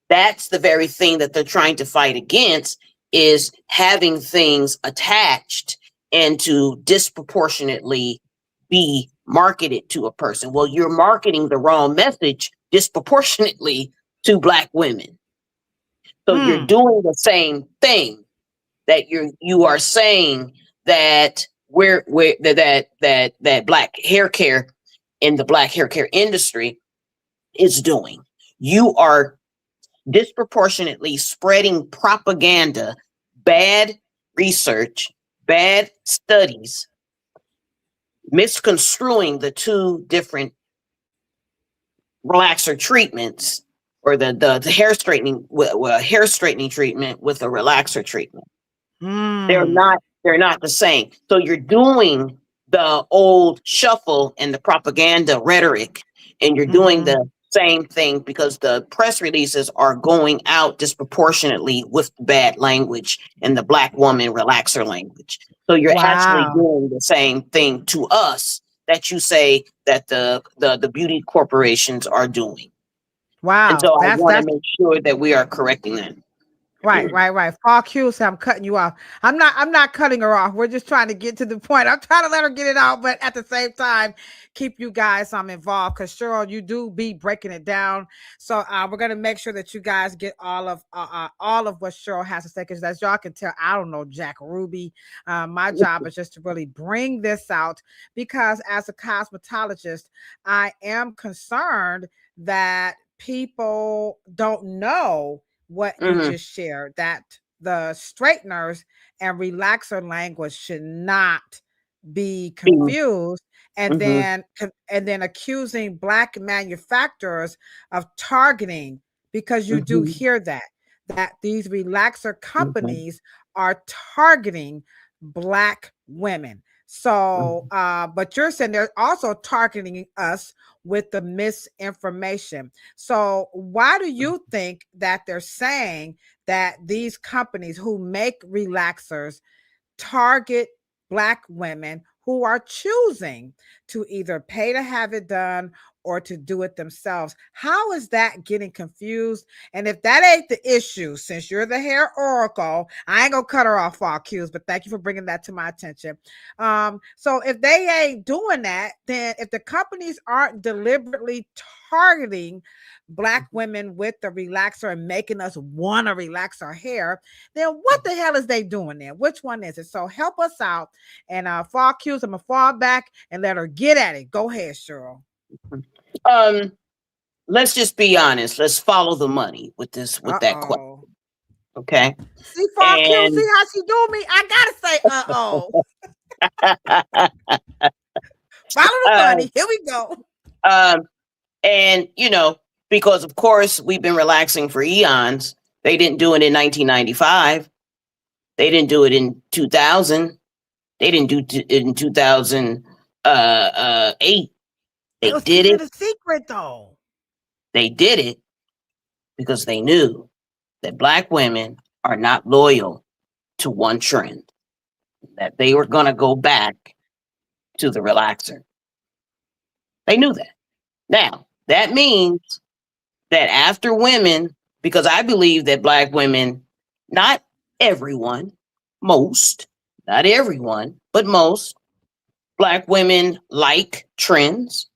that's the very thing that they're trying to fight against, is having things attached and to disproportionately be marketed to a person. Well, you're marketing the wrong message disproportionately to Black women. So you're doing the same thing, that you are saying that that Black hair care in the Black hair care industry is doing. You are disproportionately spreading propaganda, bad research, bad studies, misconstruing the two different relaxer treatments, or the hair straightening, hair straightening treatment with a relaxer treatment. They're not the same. So you're doing the old shuffle and the propaganda rhetoric, and you're doing the same thing because the press releases are going out disproportionately with bad language and the Black woman relaxer language. So you're actually doing the same thing to us that you say that the beauty corporations are doing. And so I want to make sure that we are correcting that. Right. Fall Q said I'm cutting you off. I'm not cutting her off. We're just trying to get to the point. I'm trying to let her get it out, but at the same time, keep you guys involved, because Cheryl, you do be breaking it down. So we're gonna make sure that you guys get all of what Cheryl has to say, because as y'all can tell, I don't know Jack Ruby. My job is just to really bring this out, because as a cosmetologist, I am concerned that people don't know what you just shared, that the straighteners and relaxer language should not be confused, and Mm-hmm. then accusing Black manufacturers of targeting, because you do Mm-hmm. hear that these relaxer Mm-hmm. companies are targeting Black women. So but you're saying they're also targeting us with the misinformation. So why do you think that they're saying that these companies who make relaxers target Black women who are choosing to either pay to have it done or to do it themselves? How is that getting confused? And if that ain't the issue, since you're the hair oracle, I ain't gonna cut her off all cues, but thank you for bringing that to my attention. So if they ain't doing that, then if the companies aren't deliberately targeting Black women with the relaxer and making us want to relax our hair, then what the hell is they doing there? Which one is it? So help us out. And fall cues, I'm gonna fall back and let her get at it. Go ahead, Cheryl. Let's just be honest. Let's follow the money with that question. Okay. See, fall cues, see And how she do me? I gotta say, follow the money. Here we go. and because of course we've been relaxing for eons. They didn't do it in 1995. They didn't do it in 2000. They didn't do it in 2008. They was did keeping it. a secret though. They did it because they knew that Black women are not loyal to one trend, that they were going to go back to the relaxer. They knew that. Now, that means that after women, because I believe that Black women, not everyone, most, not everyone, but most Black women like trends.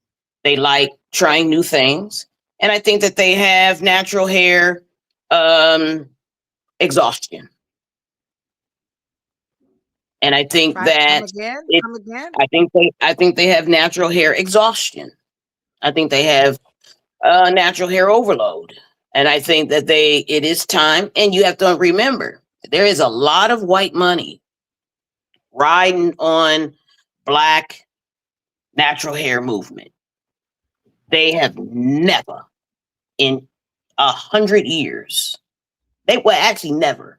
They like trying new things. And I think that they have natural hair exhaustion. And I think Come that again. Come again. I think they have natural hair exhaustion. I think they have natural hair overload. And I think that it is time. And you have to remember, there is a lot of white money riding on Black natural hair movement. They have never in 100 years, actually never,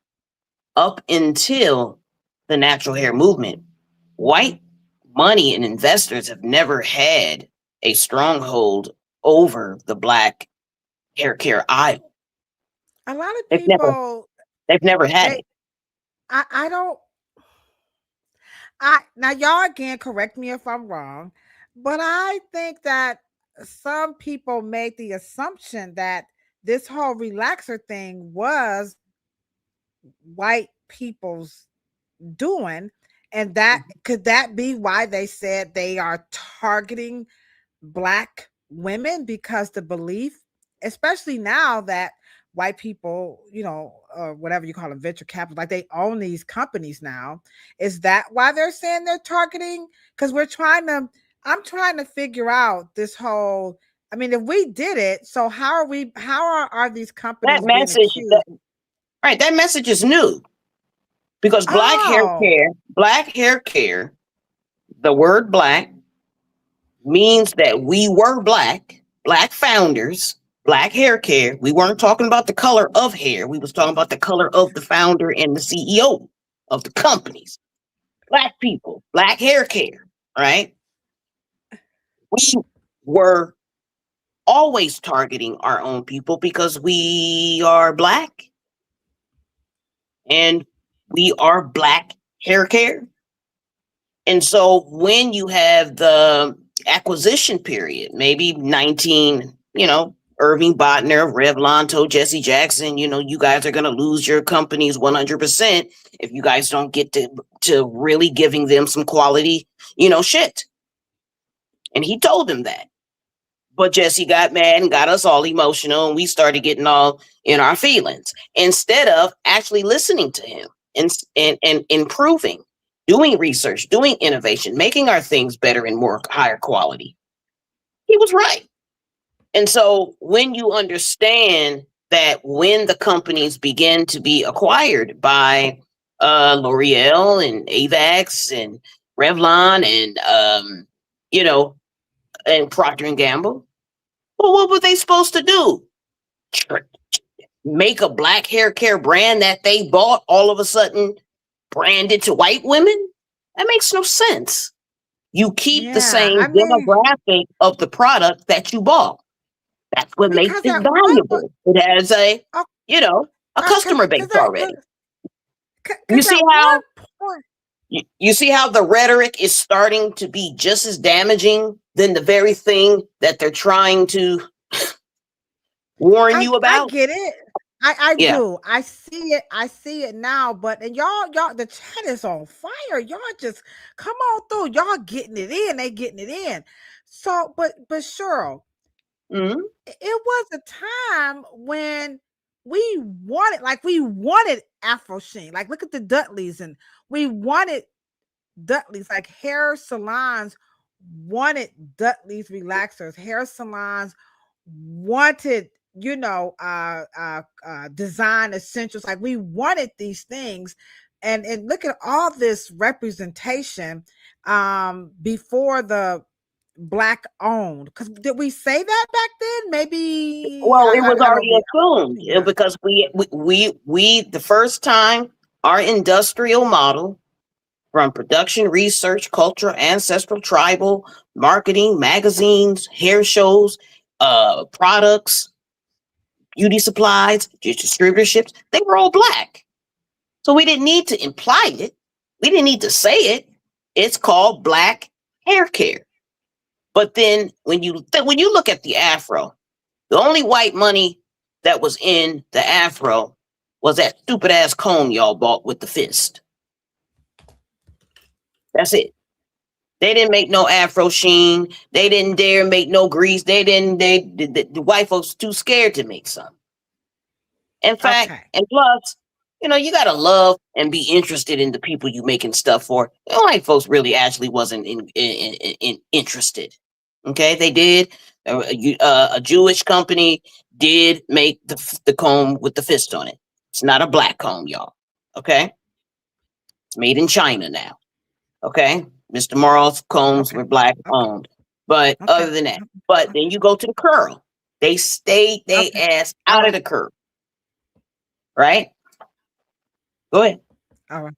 up until the natural hair movement, white money and investors have never had a stronghold over the Black hair care aisle. A lot of people, they've never had it. I don't. Now y'all again correct me if I'm wrong, but I think that some people made the assumption that this whole relaxer thing was white people's doing, and that could that be why they said they are targeting Black women, because the belief, especially now that white people, whatever you call them, venture capital, like they own these companies now, is that why they're saying they're targeting? Because I'm trying to figure out this whole, I mean, if we did it, so how are these companies That message, that message is new, because Black hair care, the word Black means that we were Black founders, Black hair care. We weren't talking about the color of hair. We was talking about the color of the founder and the CEO of the companies. Black people, Black hair care, right? We were always targeting our own people because we are Black and we are Black hair care. And so when you have the acquisition period, maybe Irving Botner, Revlon told Jesse Jackson, you guys are going to lose your companies 100% if you guys don't get to really giving them some quality, shit. And he told him that. But Jesse got mad and got us all emotional, and we started getting all in our feelings instead of actually listening to him and improving, doing research, doing innovation, making our things better and more higher quality. He was right. And so when you understand that when the companies begin to be acquired by L'Oreal and Avax and Revlon and you know, and Procter and Gamble. Well, what were they supposed to do? Make a black hair care brand that they bought all of a sudden branded to white women? That makes no sense. You keep the Yeah, same I mean, demographic of the product that you bought. That's what makes because it at one point, valuable. It has a, you know, a customer base already. You because see at how one point, you see how the rhetoric is starting to be just as damaging than the very thing that they're trying to warn you I about? get it. I Yeah. do. I see it. I see it now. But and y'all, the chat is on fire. Y'all just come on through. Y'all getting it in. They getting it in. So, but Cheryl, Hmm. it was a time when we wanted Afro Sheen. Like, look at the Dudleys, and we wanted Dudleys, like hair salons wanted Dudley's relaxers. Hair salons wanted, design essentials. Like, we wanted these things, and look at all this representation before the black owned. Because did we say that back then? Maybe Well, it was I don't already be. assumed Yeah. because we the first time our industrial model from production, research, culture, ancestral, tribal, marketing, magazines, hair shows, products, beauty supplies, distributorships, they were all black. So we didn't need to imply it. We didn't need to say it. It's called black hair care. But then when you look at the afro, the only white money that was in the afro was that stupid ass comb y'all bought with the fist. That's it. They didn't make no Afro Sheen. They didn't dare make no grease. The white folks too scared to make some. In fact, Okay. and plus, you gotta love and be interested in the people you making stuff for. The white folks really actually wasn't interested. Okay, they did. A Jewish company did make the comb with the fist on it. It's not a black comb, y'all. Okay, it's made in China now. Okay, Mr. Morrow's combs Okay. were black Okay. owned, but Okay. other than that, but then you go to the curl. They stayed they Okay. ass All out of right. the curl, right? Go ahead. All right.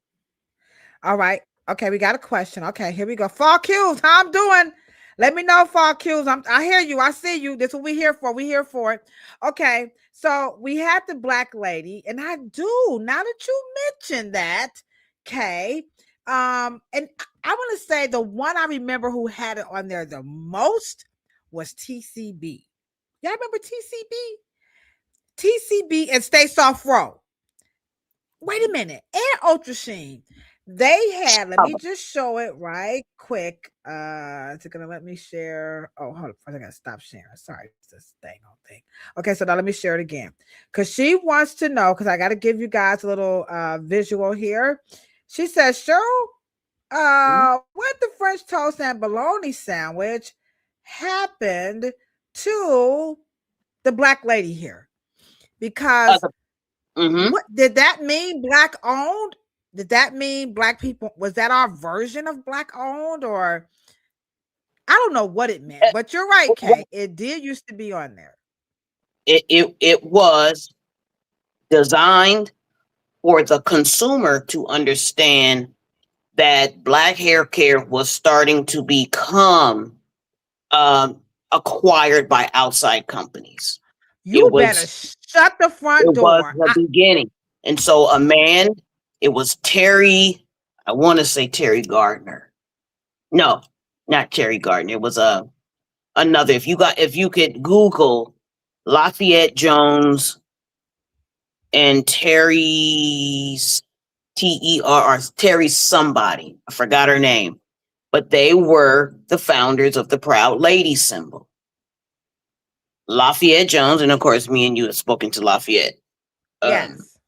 All right. Okay, we got a question. Okay, here we go. Fall cues. How I'm doing? Let me know, fall cues. I hear you. I see you. This is what we here for. We here for it. Okay. So we had the black lady, and I do, now that you mentioned that, okay. And I want to say the one I remember who had it on there the most was TCB. Y'all remember TCB? TCB and Stay Soft Row. Wait a minute. And Ultra Sheen. They had, let me just show it right quick. It's gonna let me share. Oh, hold on. I gotta stop sharing. Sorry, it's this thing on thing. Okay, so now let me share it again. Because she wants to know, because I gotta give you guys a little visual here. She says, Cheryl, what the French toast and bologna sandwich happened to the black lady here? Because what did that mean? Black owned? Did that mean black people? Was that our version of black owned, or I don't know what it meant? But you're right, Kay. It did used to be on there. It was designed for the consumer to understand that black hair care was starting to become acquired by outside companies. You better shut the front door. It was the beginning. And so a man, it was Terry, I want to say Terry Gardner. No, not Terry Gardner. It was another. If you could Google Lafayette Jones and Terry's Terry somebody. I forgot her name. But they were the founders of the Proud Lady symbol. Lafayette Jones, and of course, me and you have spoken to Lafayette. Yes.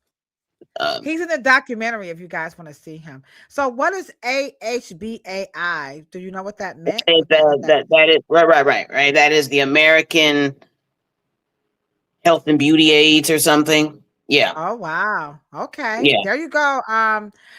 He's in the documentary if you guys want to see him. So what is AHBAI? Do you know what that meant? That is right. That is the American Health and Beauty Aids or something. Yeah. Oh wow. Okay. Yeah. There you go.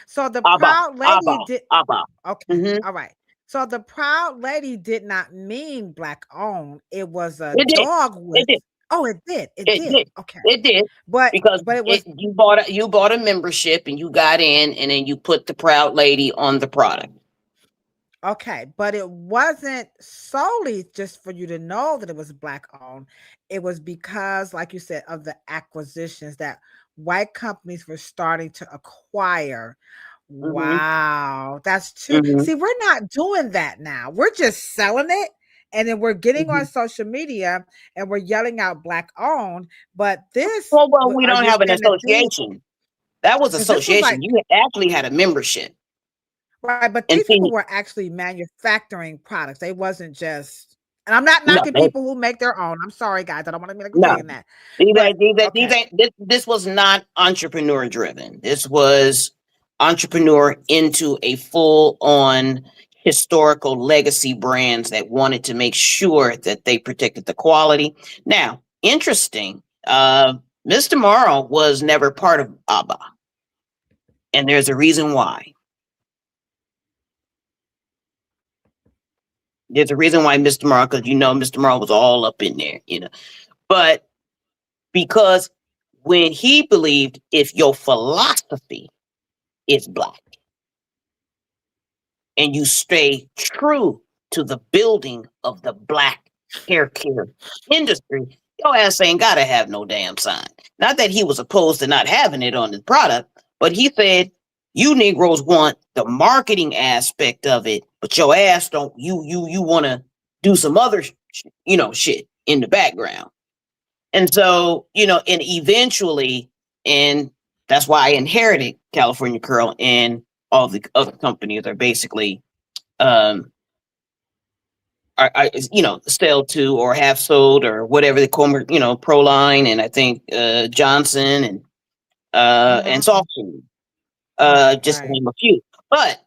So the Abba. proud lady Abba. did Abba. okay. Hmm. All right. So the proud lady did not mean black owned. It was a It did. dog It with did. oh, it did. It It did. did. Okay. It did. But Because it was you bought a membership and you got in and then you put the proud lady on the product. okay, but it wasn't solely just for you to know that it was black owned. It was because, like you said, of the acquisitions that white companies were starting to acquire. Hmm. Wow, that's too. Hmm. See, we're not doing that now. We're just selling it, and then we're getting Hmm. on social media and we're yelling out black owned. But this, Well, we are don't you have an saying that these? association. That was Because this was like association. You actually had a membership. right, but And these people see, were actually manufacturing products. They wasn't just, and I'm not no, knocking people who make their own. I'm sorry, guys. I don't want to be like no. saying that. But okay, This was not entrepreneur driven. This was entrepreneur into a full on historical legacy brands that wanted to make sure that they protected the quality. Now, interesting, Mr. Morrow was never part of ABBA, and there's a reason why. There's a reason why Mr. Morrow, because Mr. Morrow was all up in there. But because when he believed if your philosophy is black and you stay true to the building of the black hair care industry, your ass ain't gotta have no damn sign. Not that he was opposed to not having it on his product, but he said you Negroes want the marketing aspect of it, but your ass don't. You want to do some other shit in the background. And so, and eventually, and that's why I inherited California Curl, and all the other companies are basically, sell to or have sold or whatever the Proline, and I think Johnson and mhm, Soft Food, right, just to right. name a few. But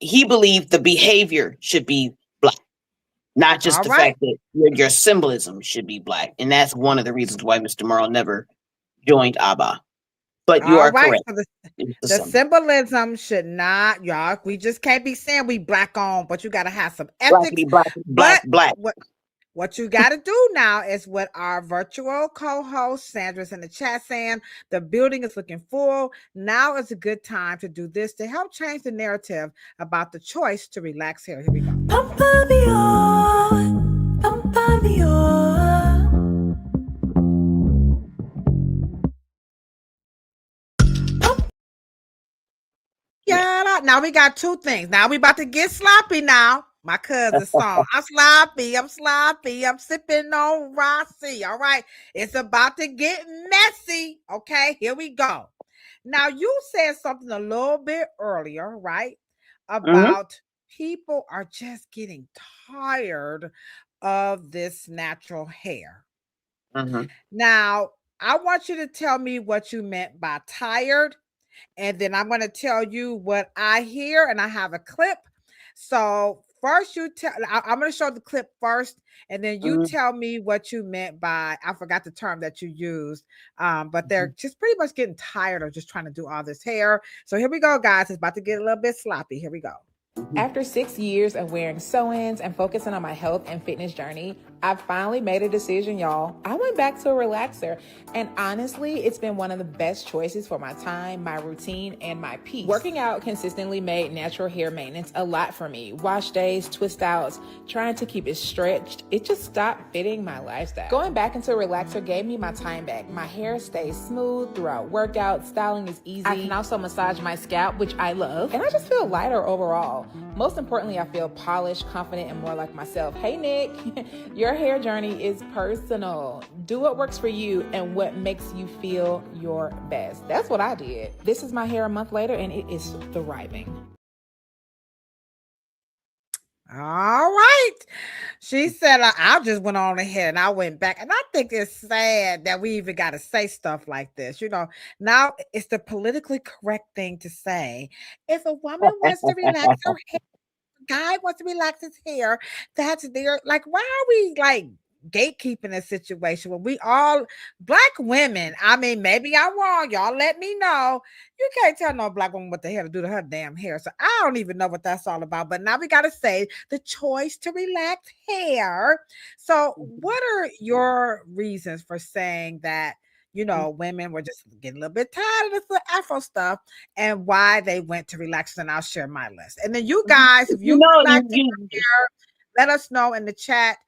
he believed the behavior should be black, not just All the right, fact that your symbolism should be black. And that's one of the reasons why Mr. Morrow never joined ABBA. But you all are right. correct. So It's the the symbol. symbolism should not, y'all. We just can't be saying we black on, but you got to have some ethics. Blackity black, black, But black. what you got to do now is what our virtual co-host Sandra's in the chat saying. The building is looking full. Now is a good time to do this to help change the narrative about the choice to relax hair. Here we go. Pampa me on, pampa me on. Yeah, now we got two things. Now we about to get sloppy now. My cousin's song. I'm sloppy. I'm sipping on Rossi. All right. It's about to get messy. Okay, here we go. Now you said something a little bit earlier, right? Hmm. About people are just getting tired of this natural hair. Hmm. Now, I want you to tell me what you meant by tired, and then I'm going to tell you what I hear, and I have a clip. So first, I'm going to show the clip first, and then you Hmm. tell me what you meant by, I forgot the term that you used, but Hmm. they're just pretty much getting tired of just trying to do all this hair. So here we go, guys. It's about to get a little bit sloppy. Here we go. After 6 years of wearing sew-ins and focusing on my health and fitness journey, I finally made a decision, y'all. I went back to a relaxer, and honestly, it's been one of the best choices for my time, my routine, and my peace. Working out consistently made natural hair maintenance a lot for me. Wash days, twist outs, trying to keep it stretched, it just stopped fitting my lifestyle. Going back into a relaxer gave me my time back. My hair stays smooth throughout workouts, styling is easy. I can also massage my scalp, which I love, and I just feel lighter overall. Most importantly, I feel polished, confident, and more like myself. Hey, Nick, your hair journey is personal. Do what works for you and what makes you feel your best. That's what I did. This is my hair a month later, and it is thriving. All right. She said, I just went on ahead and I went back. And I think it's sad that we even got to say stuff like this. Now it's the politically correct thing to say. If a woman wants to relax her hair, a guy wants to relax his hair, that's their, like, why are we like gatekeeping a situation when we all Black women. I mean, maybe I'm wrong. Y'all let me know. You can't tell no Black woman what the hell to do to her damn hair. So I don't even know what that's all about. But now we got to say the choice to relax hair. So what are your reasons for saying that, you know, women were just getting a little bit tired of the Afro stuff and why they went to relax? And I'll share my list. And then you guys, if you relax your hair, let us know in the chat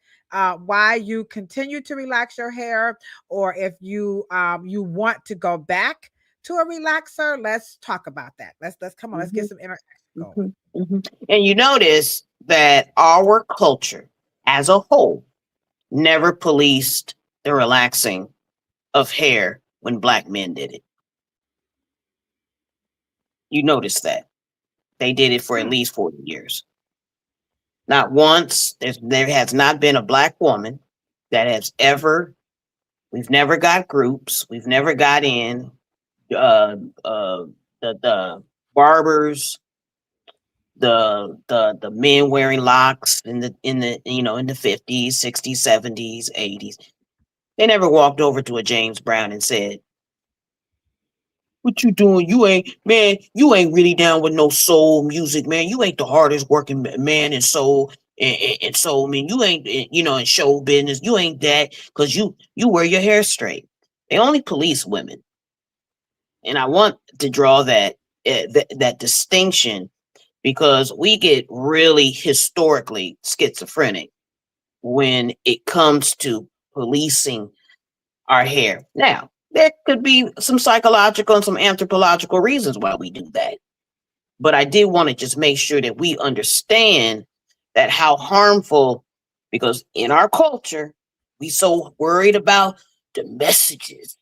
why you continue to relax your hair, or if you you want to go back to a relaxer. Let's talk about that. Let's come on. Let's get some interaction going. And you notice that our culture as a whole never policed the relaxing of hair when Black men did it. You notice that they did it for at least 40 years. Not once, there has not been a Black woman that has ever, we've never got groups, we've never got in the barbers, the men wearing locks in the in the 50s, 60s, 70s, 80s. They never walked over to a James Brown and said, "What you doing? You ain't really down with no soul music, man. You ain't the hardest working man in soul and soul. I mean, you ain't in show business. You ain't that because you wear your hair straight." They only police women, and I want to draw that distinction because we get really historically schizophrenic when it comes to policing our hair. Now, there could be some psychological and some anthropological reasons why we do that. But I did want to just make sure that we understand that how harmful, because in our culture, we so worried about the messages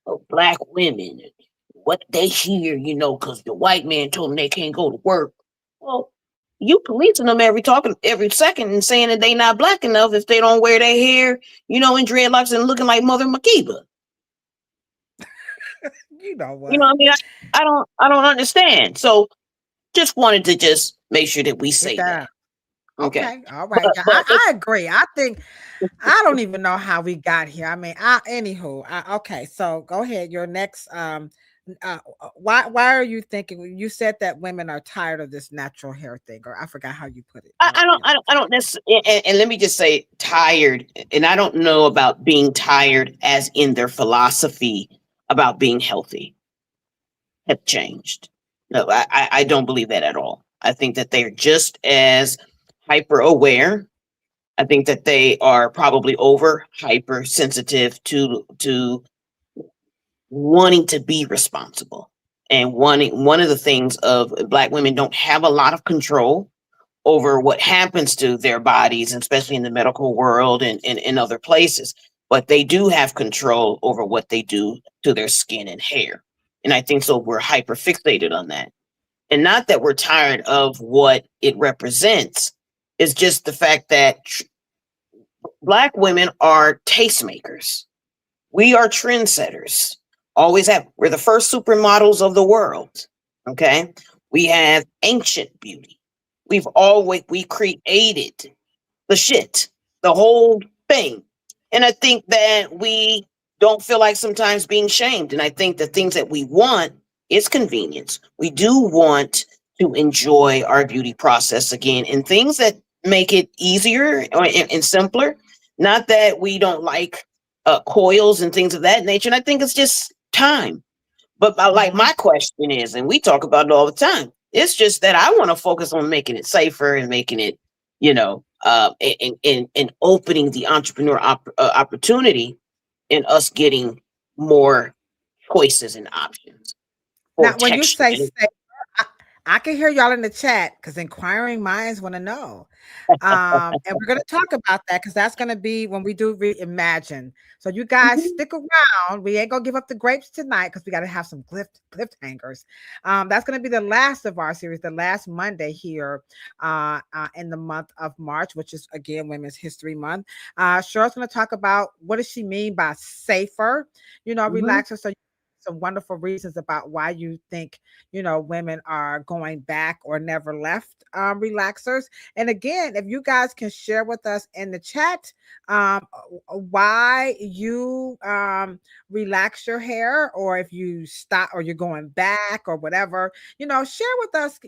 of Black women and what they hear, because the white man told them they can't go to work. Well, you policing them every second and saying that they not Black enough if they don't wear their hair, in dreadlocks and looking like Mother Makeba. You know what? I mean, I don't understand. So just wanted to just make sure that we say that. Okay. All right. I agree. I think I don't even know how we got here. I mean, okay. So go ahead. Your next why are you thinking, you said that women are tired of this natural hair thing, or I forgot how you put it. I don't necessarily, and let me just say tired, and I don't know about being tired as in their philosophy about being healthy have changed. No, I don't believe that at all. I think that they're just as hyper aware. I think that they are probably over hypersensitive to wanting to be responsible, and one of the things of Black women don't have a lot of control over what happens to their bodies, especially in the medical world and in other places. But they do have control over what they do to their skin and hair. And I think so we're hyper fixated on that. And not that we're tired of what it represents. It's just the fact that Black women are tastemakers. We are trendsetters. Always have. We're the first supermodels of the world. Okay. We have ancient beauty. We created the shit, the whole thing. And I think that we don't feel like sometimes being shamed. And I think the things that we want is convenience. We do want to enjoy our beauty process again, and things that make it easier and simpler. Not that we don't like coils and things of that nature. And I think it's just time. But my question is, and we talk about it all the time, it's just that I want to focus on making it safer and making it, and opening the entrepreneur opportunity and us getting more choices and options. Now, when you say safer, I can hear y'all in the chat because inquiring minds want to know. And we're going to talk about that because that's going to be when we do reimagine. So you guys stick around. We ain't going to give up the grapes tonight because we got to have some cliffhangers. That's going to be the last of our series, the last Monday here in the month of March, which is, again, Women's History Month. Cheryl's going to talk about what does she mean by safer, relaxer. So some wonderful reasons about why you think, women are going back or never left relaxers. And again, if you guys can share with us in the chat why you relax your hair, or if you stop or you're going back or whatever, share with us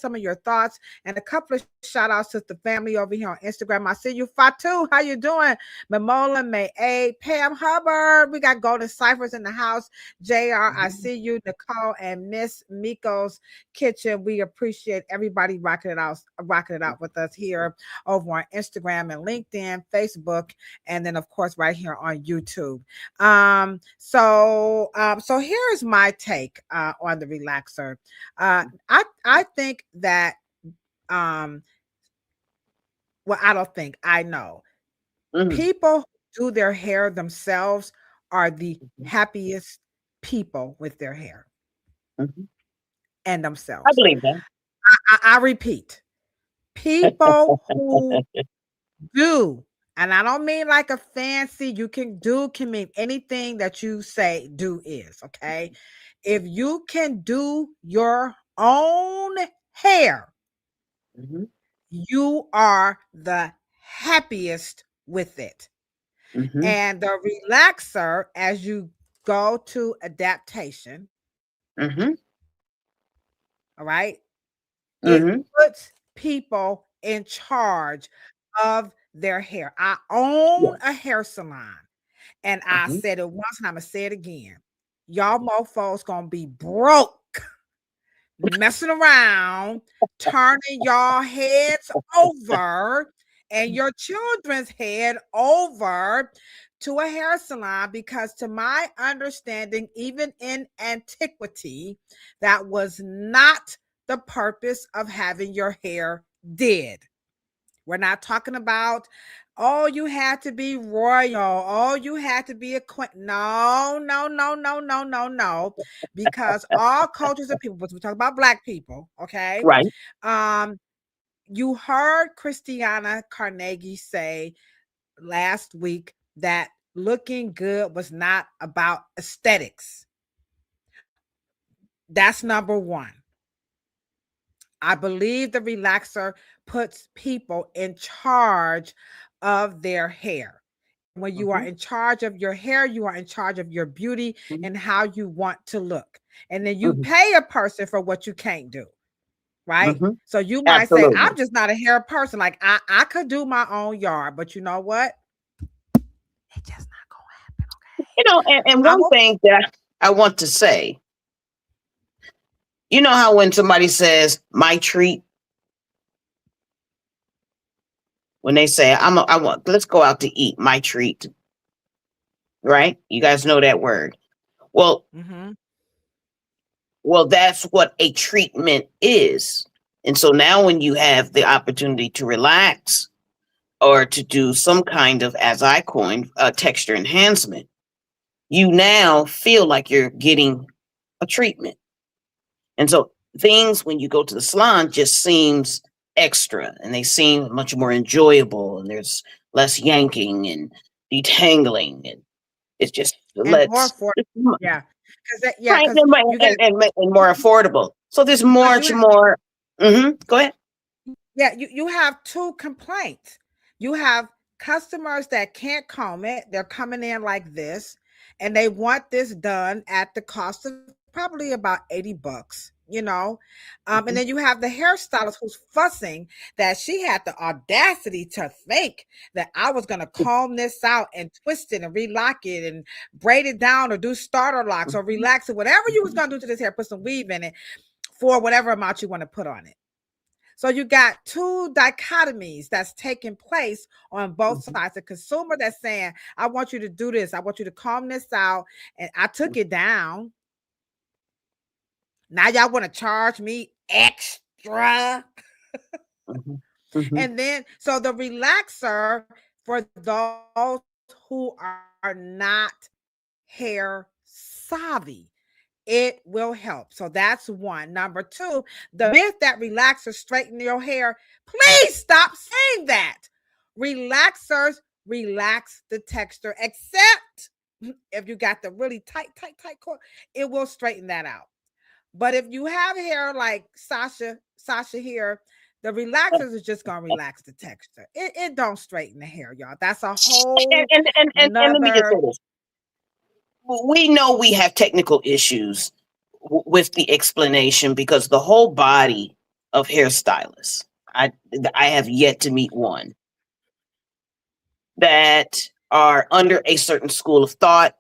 some of your thoughts. And a couple of shout outs to the family over here on Instagram. I see you, Fatu. How you doing? Mamola, May A, Pam Hubbard. We got Golden Ciphers in the house. JR, I see you, Nicole, and Miss Miko's Kitchen. We appreciate everybody rocking it out with us here over on Instagram and LinkedIn, Facebook, and then of course right here on YouTube. So here's my take on the relaxer. I think that I don't think, I know people who do their hair themselves are the happiest people with their hair and themselves. I believe that. I repeat, people who do, and I don't mean like a fancy, can mean anything that you say do is, okay? If you can do your own hair, you are the happiest with it. And the relaxer, as you go to adaptation, all right, it puts people in charge of their hair. I own a hair salon, and I said it once and I'm gonna say it again. Y'all mofos gonna be broke messing around, turning y'all heads over and your children's head over to a hair salon, because to my understanding, even in antiquity, that was not the purpose of having your hair did. We're not talking about, oh, you had to be royal. Oh, you had to be a queen. No. Because all cultures of people, but we talk about Black people, okay? Right. You heard Christiana Carnegie say last week that looking good was not about aesthetics. That's number one. I believe the relaxer puts people in charge of their hair. When you are in charge of your hair, you are in charge of your beauty and how you want to look. And then you pay a person for what you can't do. Right? So you might say, I'm just not a hair person. Like I could do my own yard, but you know what? It's just not going to happen. Okay. And one thing that I want to say, you know how when somebody says my treat, when they say let's go out to eat, my treat, right? You guys know that word. Well, well, that's what a treatment is. And so now when you have the opportunity to relax or to do some kind of, as I coined, texture enhancement, you now feel like you're getting a treatment. And so things when you go to the salon just seems extra, and they seem much more enjoyable, and there's less yanking and detangling, and it's just more affordable. And more affordable. So there's much more. Go ahead. Yeah, you have two complaints. You have customers that can't comb it. They're coming in like this, and they want this done at the cost of probably about $80. And then you have the hairstylist who's fussing that she had the audacity to think that I was going to comb this out and twist it and relock it and braid it down or do starter locks or relax it, whatever you was going to do to this hair, put some weave in it for whatever amount you want to put on it. So you got two dichotomies that's taking place on both sides. The consumer that's saying, I want you to do this. I want you to comb this out. And I took it down. Now y'all want to charge me extra. And then, so the relaxer for those who are not hair savvy, it will help. So that's one. Number two, the myth that relaxers straighten your hair. Please stop saying that. Relaxers relax the texture, except if you got the really tight coil, it will straighten that out. But if you have hair like Sasha here, the relaxers is just gonna relax the texture. It don't straighten the hair, y'all. That's a whole And let me just say this. We know we have technical issues with the explanation because the whole body of hairstylists, I have yet to meet one that are under a certain school of thought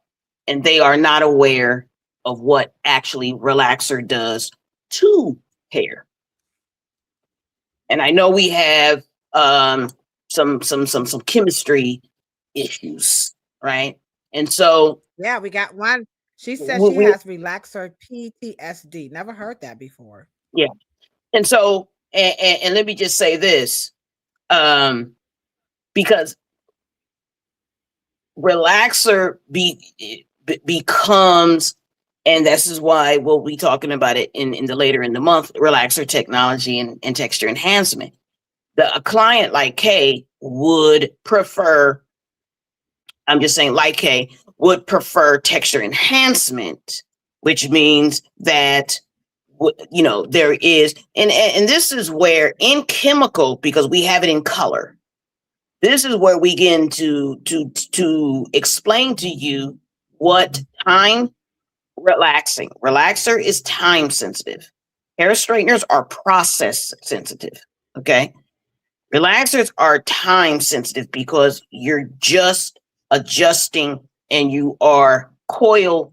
and they are not aware of what actually relaxer does to hair. And I know we have some chemistry issues, right? And so yeah, we got one. She said she has relaxer PTSD. Never heard that before. Yeah. And so and let me just say this, because relaxer becomes, and this is why we'll be talking about it in the later in the month, relaxer technology and texture enhancement. A client like Kay would prefer, I'm just saying like Kay, would prefer texture enhancement, which means that, you know, there is, and this is where in chemical, because we have it in color, this is where we begin to explain to you what time relaxer is time sensitive. Hair straighteners are process sensitive. Okay. Relaxers are time sensitive because you're just adjusting and you are coil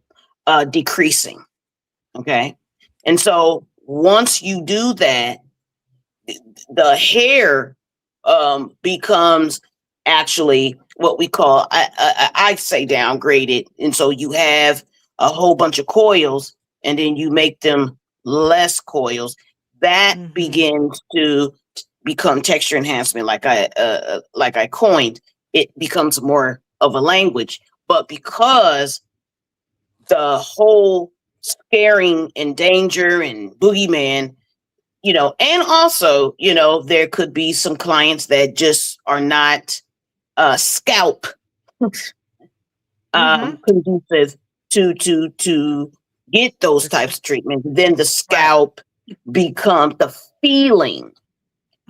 decreasing. Okay. And so once you do that, the hair becomes actually what we call, I say downgraded. And so you have a whole bunch of coils and then you make them less coils. That begins to become texture enhancement, like I coined. It becomes more of a language. But because the whole scaring and danger and boogeyman, you know, and also, you know, there could be some clients that just are not scalp conducive to get those types of treatments. Then the scalp becomes, the feeling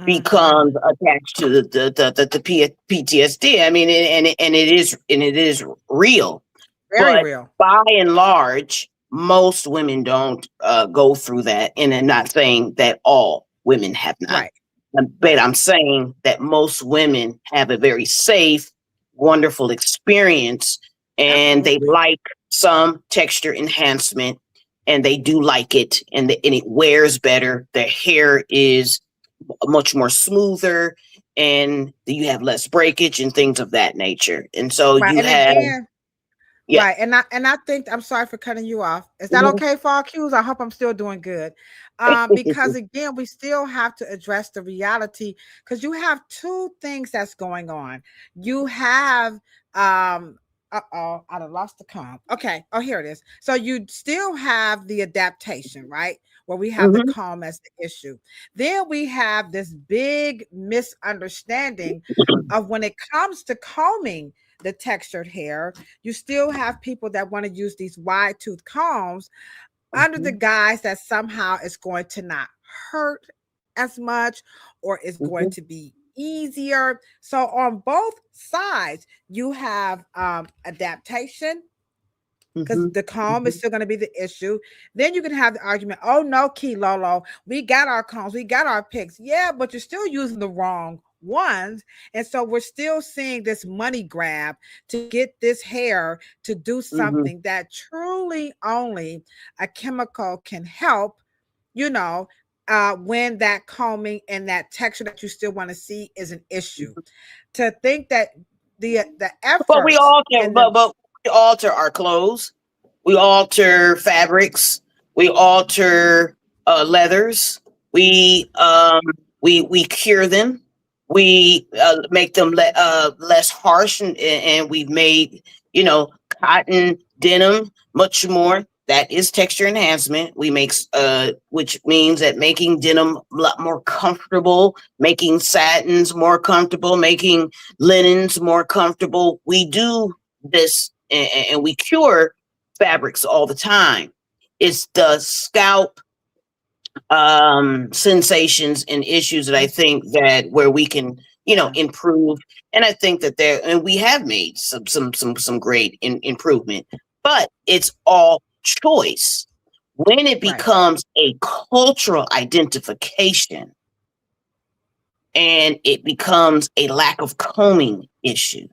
becomes attached to the PTSD. I mean, and it is real. Very real. By and large, most women don't go through that. And I'm not saying that all women have not. Right. But I'm saying that most women have a very safe, wonderful experience, and they like some texture enhancement, and they do like it, and it wears better. Their hair is much more smoother, and you have less breakage and things of that nature. And so you have. Yeah. Right. And I think, I'm sorry for cutting you off. Is that okay for our cues? I hope I'm still doing good. Because again, we still have to address the reality, because you have two things that's going on. You have, I done lost the comb. Okay. Oh, here it is. So you still have the adaptation, right? Where we have the comb as the issue. Then we have this big misunderstanding of when it comes to combing the textured hair. You still have people that want to use these wide tooth combs under the guise that somehow it's going to not hurt as much or it's going to be easier. So on both sides, you have adaptation, because the comb is still going to be the issue. Then you can have the argument, oh no, Key Lolo, we got our combs, we got our picks. Yeah, but you're still using the wrong ones. And so we're still seeing this money grab to get this hair to do something that truly only a chemical can help, you know, when that combing and that texture that you still want to see is an issue. To think that the effort, but we alter, but we alter our clothes, we alter fabrics, we alter leathers, we cure them, we make them less harsh, and we've made, you know, cotton, denim, much more. That is texture enhancement. We make, which means that making denim a lot more comfortable, making satins more comfortable, making linens more comfortable. We do this and we cure fabrics all the time. It's the scalp sensations and issues that I think that where we can, improve. And I think that and we have made some great improvement, but it's all choice. When it becomes a cultural identification and it becomes a lack of combing issue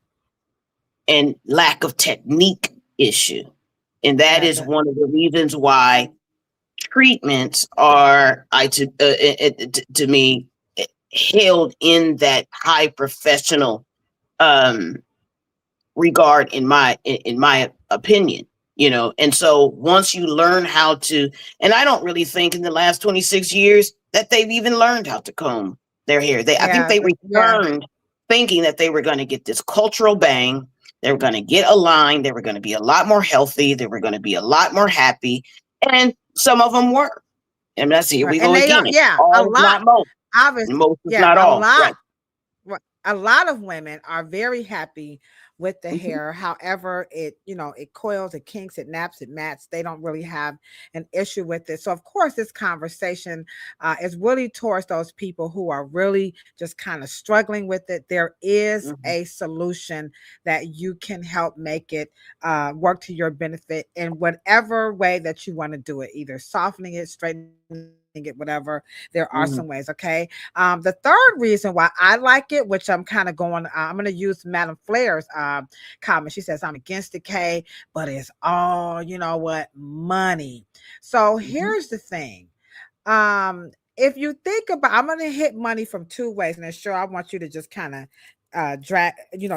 and lack of technique issue. And that is one of the reasons why treatments are, to me, held in that high professional regard, in my opinion. And so once you learn how to, and I don't really think in the last 26 years that they've even learned how to comb their hair. I think they returned thinking that they were going to get this cultural bang. They were going to get aligned. They were going to be a lot more healthy. They were going to be a lot more happy. And some of them were. And that's here we go again. A lot. Not most. Obviously, most is not all. A lot of women are very happy with the hair. However, it coils, it kinks, it naps, it mats. They don't really have an issue with it. So of course, this conversation is really towards those people who are really just kind of struggling with it. There is a solution that you can help make it work to your benefit in whatever way that you want to do it, either softening it, straightening it, whatever. There are some ways. Okay. The third reason why I like it, which I'm kind of going, I'm going to use Madam Flair's comment. She says, I'm against decay, but it's all, money. So here's the thing. If you think about, I'm going to hit money from two ways, and then sure, I want you to just kind of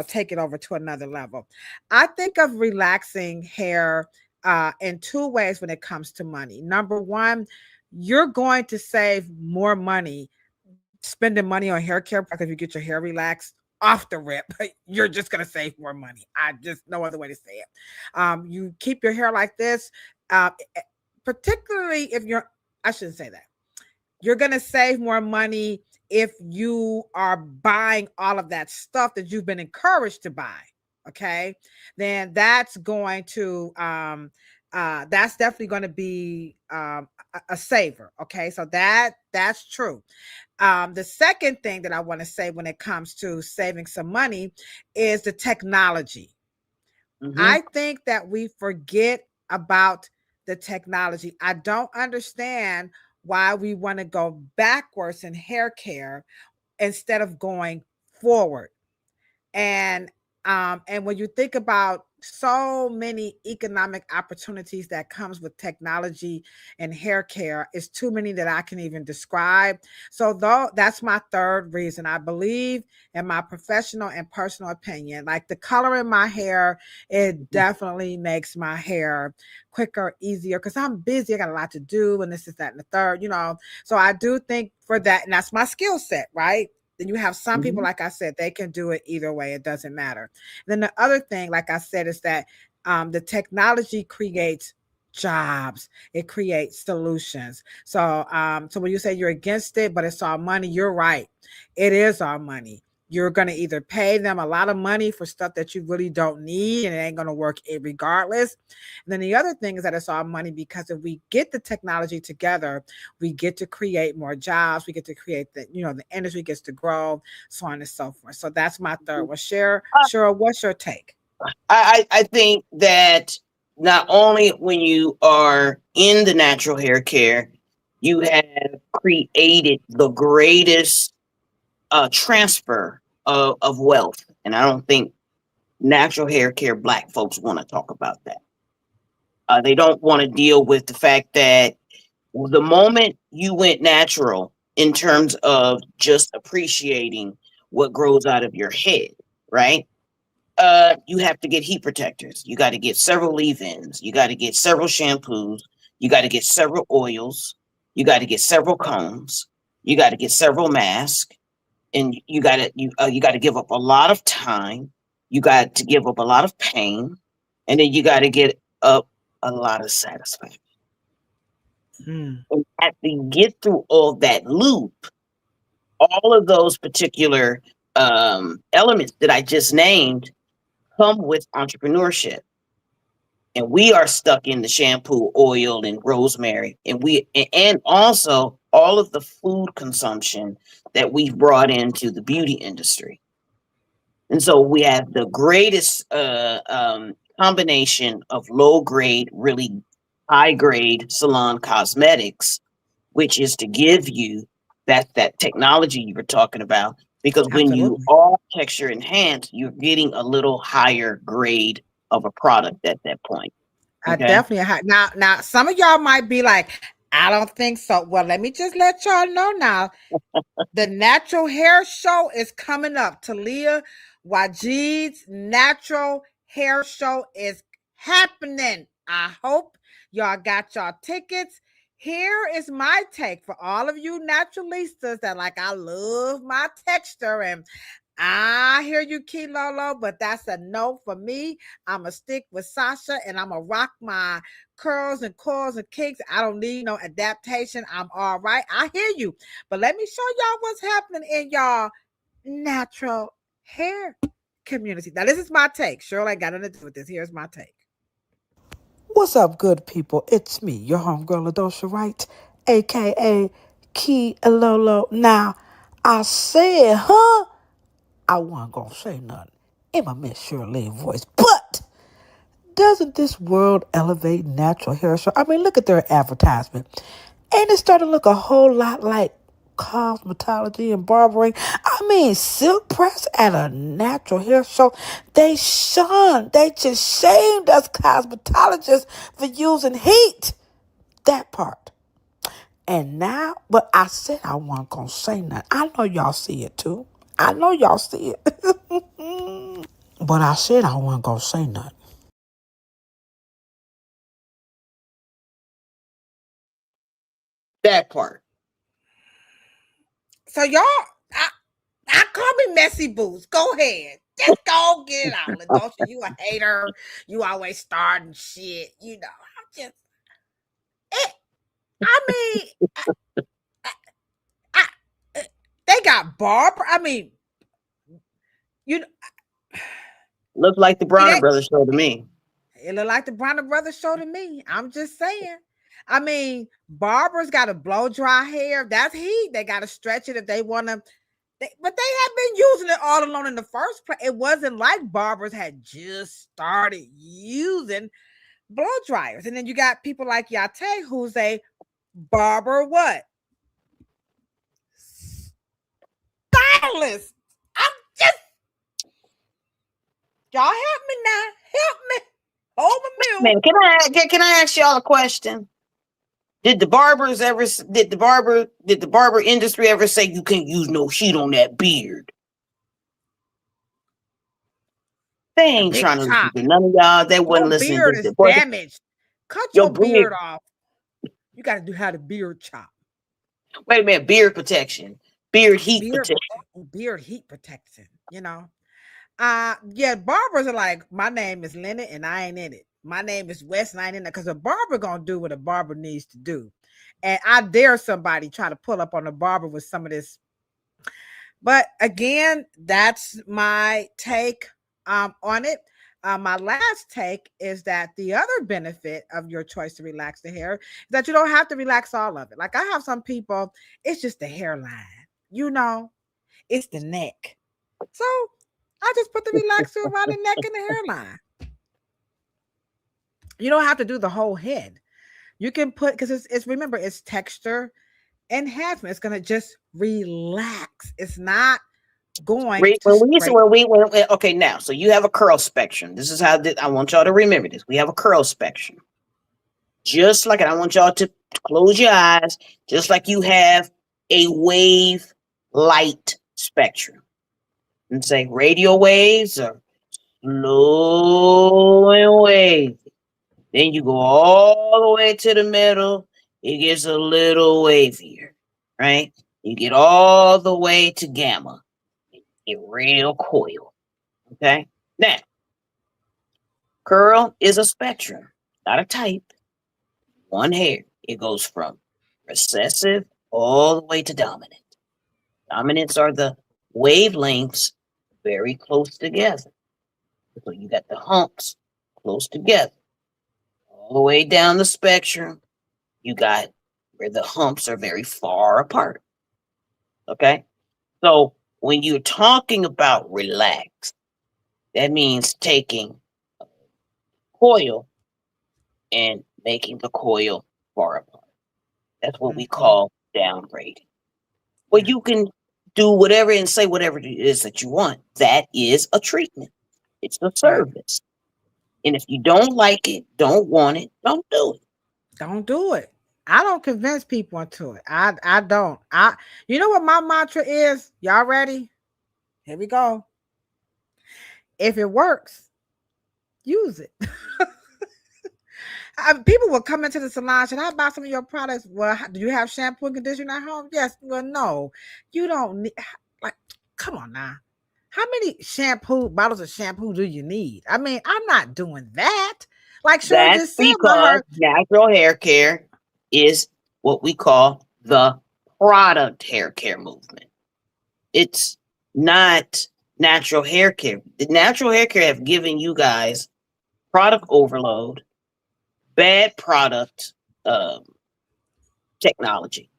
take it over to another level. I think of relaxing hair in two ways when it comes to money. Number one, you're going to save more money spending money on hair care, because if you get your hair relaxed off the rip, you're just going to save more money. No other way to say it. You keep your hair like this, particularly if I shouldn't say that. You're going to save more money if you are buying all of that stuff that you've been encouraged to buy. Okay. Then that's going to, that's definitely going to be a saver. Okay, so that's true. The second thing that I want to say when it comes to saving some money is the technology. I think that we forget about the technology. I don't understand why we want to go backwards in hair care instead of going forward. And when you think about so many economic opportunities that comes with technology and hair care, it's too many that I can even describe. So that's my third reason. I believe, in my professional and personal opinion, like the color in my hair, it definitely makes my hair quicker, easier, because I'm busy. I got a lot to do, and this is that and the third, So I do think for that, and that's my skill set, right? Then you have some people, like I said, they can do it either way. It doesn't matter. Then the other thing, like I said, is that the technology creates jobs. It creates solutions. So, so when you say you're against it, but it's all money, you're right. It is all money. You're going to either pay them a lot of money for stuff that you really don't need, and it ain't going to work regardless. And then the other thing is that it's all money, because if we get the technology together, we get to create more jobs. We get to create the industry gets to grow, so on and so forth. So that's my third one. Cheryl, what's your take? I think that not only when you are in the natural hair care, you have created the greatest transfer of wealth. And I don't think natural hair care Black folks want to talk about that. They don't want to deal with the fact that the moment you went natural in terms of just appreciating what grows out of your head, right? You have to get heat protectors. You got to get several leave-ins. You got to get several shampoos. You got to get several oils. You got to get several combs. You got to get several masks. And you got to give up a lot of time. You got to give up a lot of pain, and then you got to get up a lot of satisfaction. And after you get through all that loop, all of those particular elements that I just named come with entrepreneurship. And we are stuck in the shampoo, oil, and rosemary. And also all of the food consumption that we've brought into the beauty industry. And so we have the greatest combination of low grade, really high grade salon cosmetics, which is to give you that technology you were talking about. Because when you Absolutely. are texture enhanced, you're getting a little higher grade of a product at that point. I Okay. definitely now some of y'all might be like, I don't think so. Well, let me just let y'all know now. The Natural Hair Show is coming up. Talia Wajid's Natural Hair Show is happening. I hope y'all got y'all tickets. Here is my take for all of you naturalistas that like, I love my texture, and I hear you, Key Lolo, but that's a no for me. I'm going to stick with Sasha, and I'm going to rock my curls and coils and kinks. I don't need no adaptation. I'm all right. I hear you. But let me show y'all what's happening in y'all natural hair community. Now, this is my take. Shirley, I got nothing to do with this. Here's my take. What's up, good people? It's me, your homegirl Ladosha, Wright, a.k.a. Key Lolo. Now, I said, I wasn't going to say nothing in my Miss Shirley voice, but doesn't this world elevate natural hair show? I mean, look at their advertisement. Ain't it starting to look a whole lot like cosmetology and barbering? I mean, silk press at a natural hair show. They just shamed us cosmetologists for using heat. That part. And now, but I said I wasn't going to say nothing. I know y'all see it too. I know y'all see it. But I said I wasn't going to say nothing. That part. So y'all, I call me Messy Boots. Go ahead. Just go get it out. Ladosha, you a hater. You always starting shit. You know, I'm just, they got Barbara. I mean, you know, Looked like the Bronner Brothers show to me. It looked like the Bronner Brothers show to me. I'm just saying. I mean, barbers got to blow dry hair. That's heat. They got to stretch it if they want to. But they have been using it all along in the first place. It wasn't like barbers had just started using blow dryers. And then you got people like Yate, who's a barber what? Stylist. I'm just, y'all help me now. Help me. Hold my Man, can I ask y'all a question? Did the barber industry ever say you can't use no heat on that beard? They ain't trying to listen to none of y'all. They wouldn't listen beard to is damaged. Cut your beard off. You got to do how to beard chop. Wait a minute, beard protection. Beard heat protection. Beard heat protection, you know. Yeah, barbers are like, my name is Leonard and I ain't in it. My name is Wes and I ain't in it, because a barber gonna do what a barber needs to do. And I dare somebody try to pull up on a barber with some of this. But again, that's my take on it. My last take is that the other benefit of your choice to relax the hair is that you don't have to relax all of it. Like I have some people, it's just the hairline, you know, it's the neck. So I just put the relaxer around the neck and the hairline. You don't have to do the whole head. You can put, because it's remember, it's texture enhancement. It's going to just relax. It's not going to okay, now, so you have a curl spectrum. This is how I want y'all to remember this. We have a curl spectrum. Just like it, I want y'all to close your eyes, just like you have a wave light spectrum. And say radio waves are slow and wavy. Then you go all the way to the middle. It gets a little wavier, right? You get all the way to gamma. Get real coil. Okay? Now, curl is a spectrum, not a type. One hair. It goes from recessive all the way to dominant. Dominants are the wavelengths very close together. So you got the humps close together. all the way down the spectrum, you got where the humps are very far apart. Okay? So when you're talking about relax, that means taking a coil and making the coil far apart. That's what we call downgrading. Well, you can do whatever and say whatever it is that you want. That is a treatment. It's a service. And if you don't like it, don't want it, don't do it. Don't do it. I don't convince people into it. I don't. You know what my mantra is? Y'all ready? Here we go. If it works, use it. People will come into the salon. Should I buy some of your products? Well, do you have shampoo and conditioner at home? Yes. Well, no. You don't need. Like, come on now. How many bottles of shampoo do you need? I mean, I'm not doing that. Like Cheryl just said, because natural hair care is what we call the product hair care movement. It's not natural hair care. The natural hair care have given you guys product overload, bad product technology,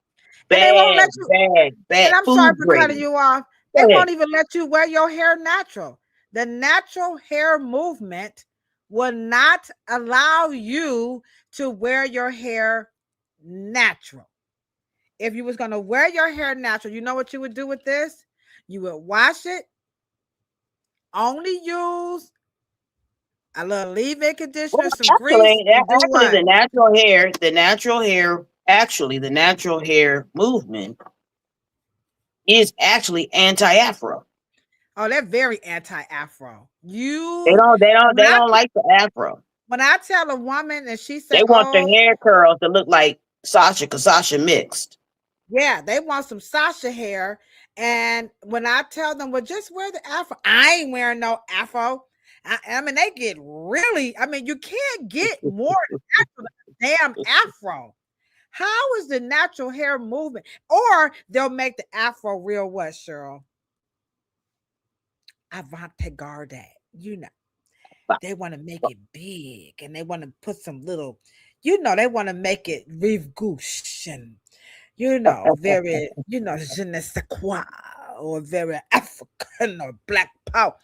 bad and I'm food sorry for grading. cutting you off. They won't even let you wear your hair natural. The natural hair movement will not allow you to wear your hair natural. If you was going to wear your hair natural, you know what you would do with this? You would wash it, only use a little leave-in conditioner, some grease. Actually, the natural hair movement is actually anti-afro. Oh, they're very anti-afro. They don't like the afro. When I tell a woman and she said they want their hair curls to look like Sasha, because Sasha mixed. Yeah, they want some Sasha hair. And when I tell them, well, just wear the afro, I ain't wearing no afro. I mean, they get really, I mean, you can't get more natural than a damn afro. How is the natural hair movement? Or they'll make the afro real what, Cheryl? Avant-garde, you know. They want to make it big and they want to put some little, you know, they want to make it rive gauche and, you know, very, you know, je ne sais quoi, or very African or black power.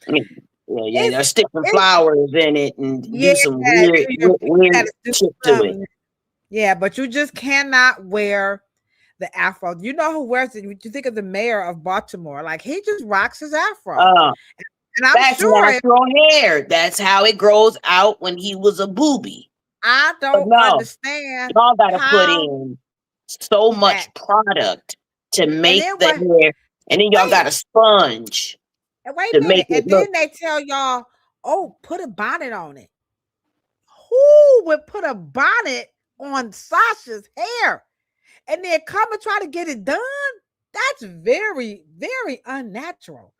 Yeah, they'll stick some flowers in it and do some weird shit to it. Yeah, but you just cannot wear the afro. You know who wears it? You think of the mayor of Baltimore, like he just rocks his afro. And I'm that's sure natural hair. That's how it grows out when he was a booby. I don't understand. Y'all gotta put in so much product to make the hair, and then y'all got a sponge. And wait a minute, and then they tell y'all, oh, put a bonnet on it. Who would put a bonnet on Sasha's hair and then come and try to get it done? That's very, very unnatural.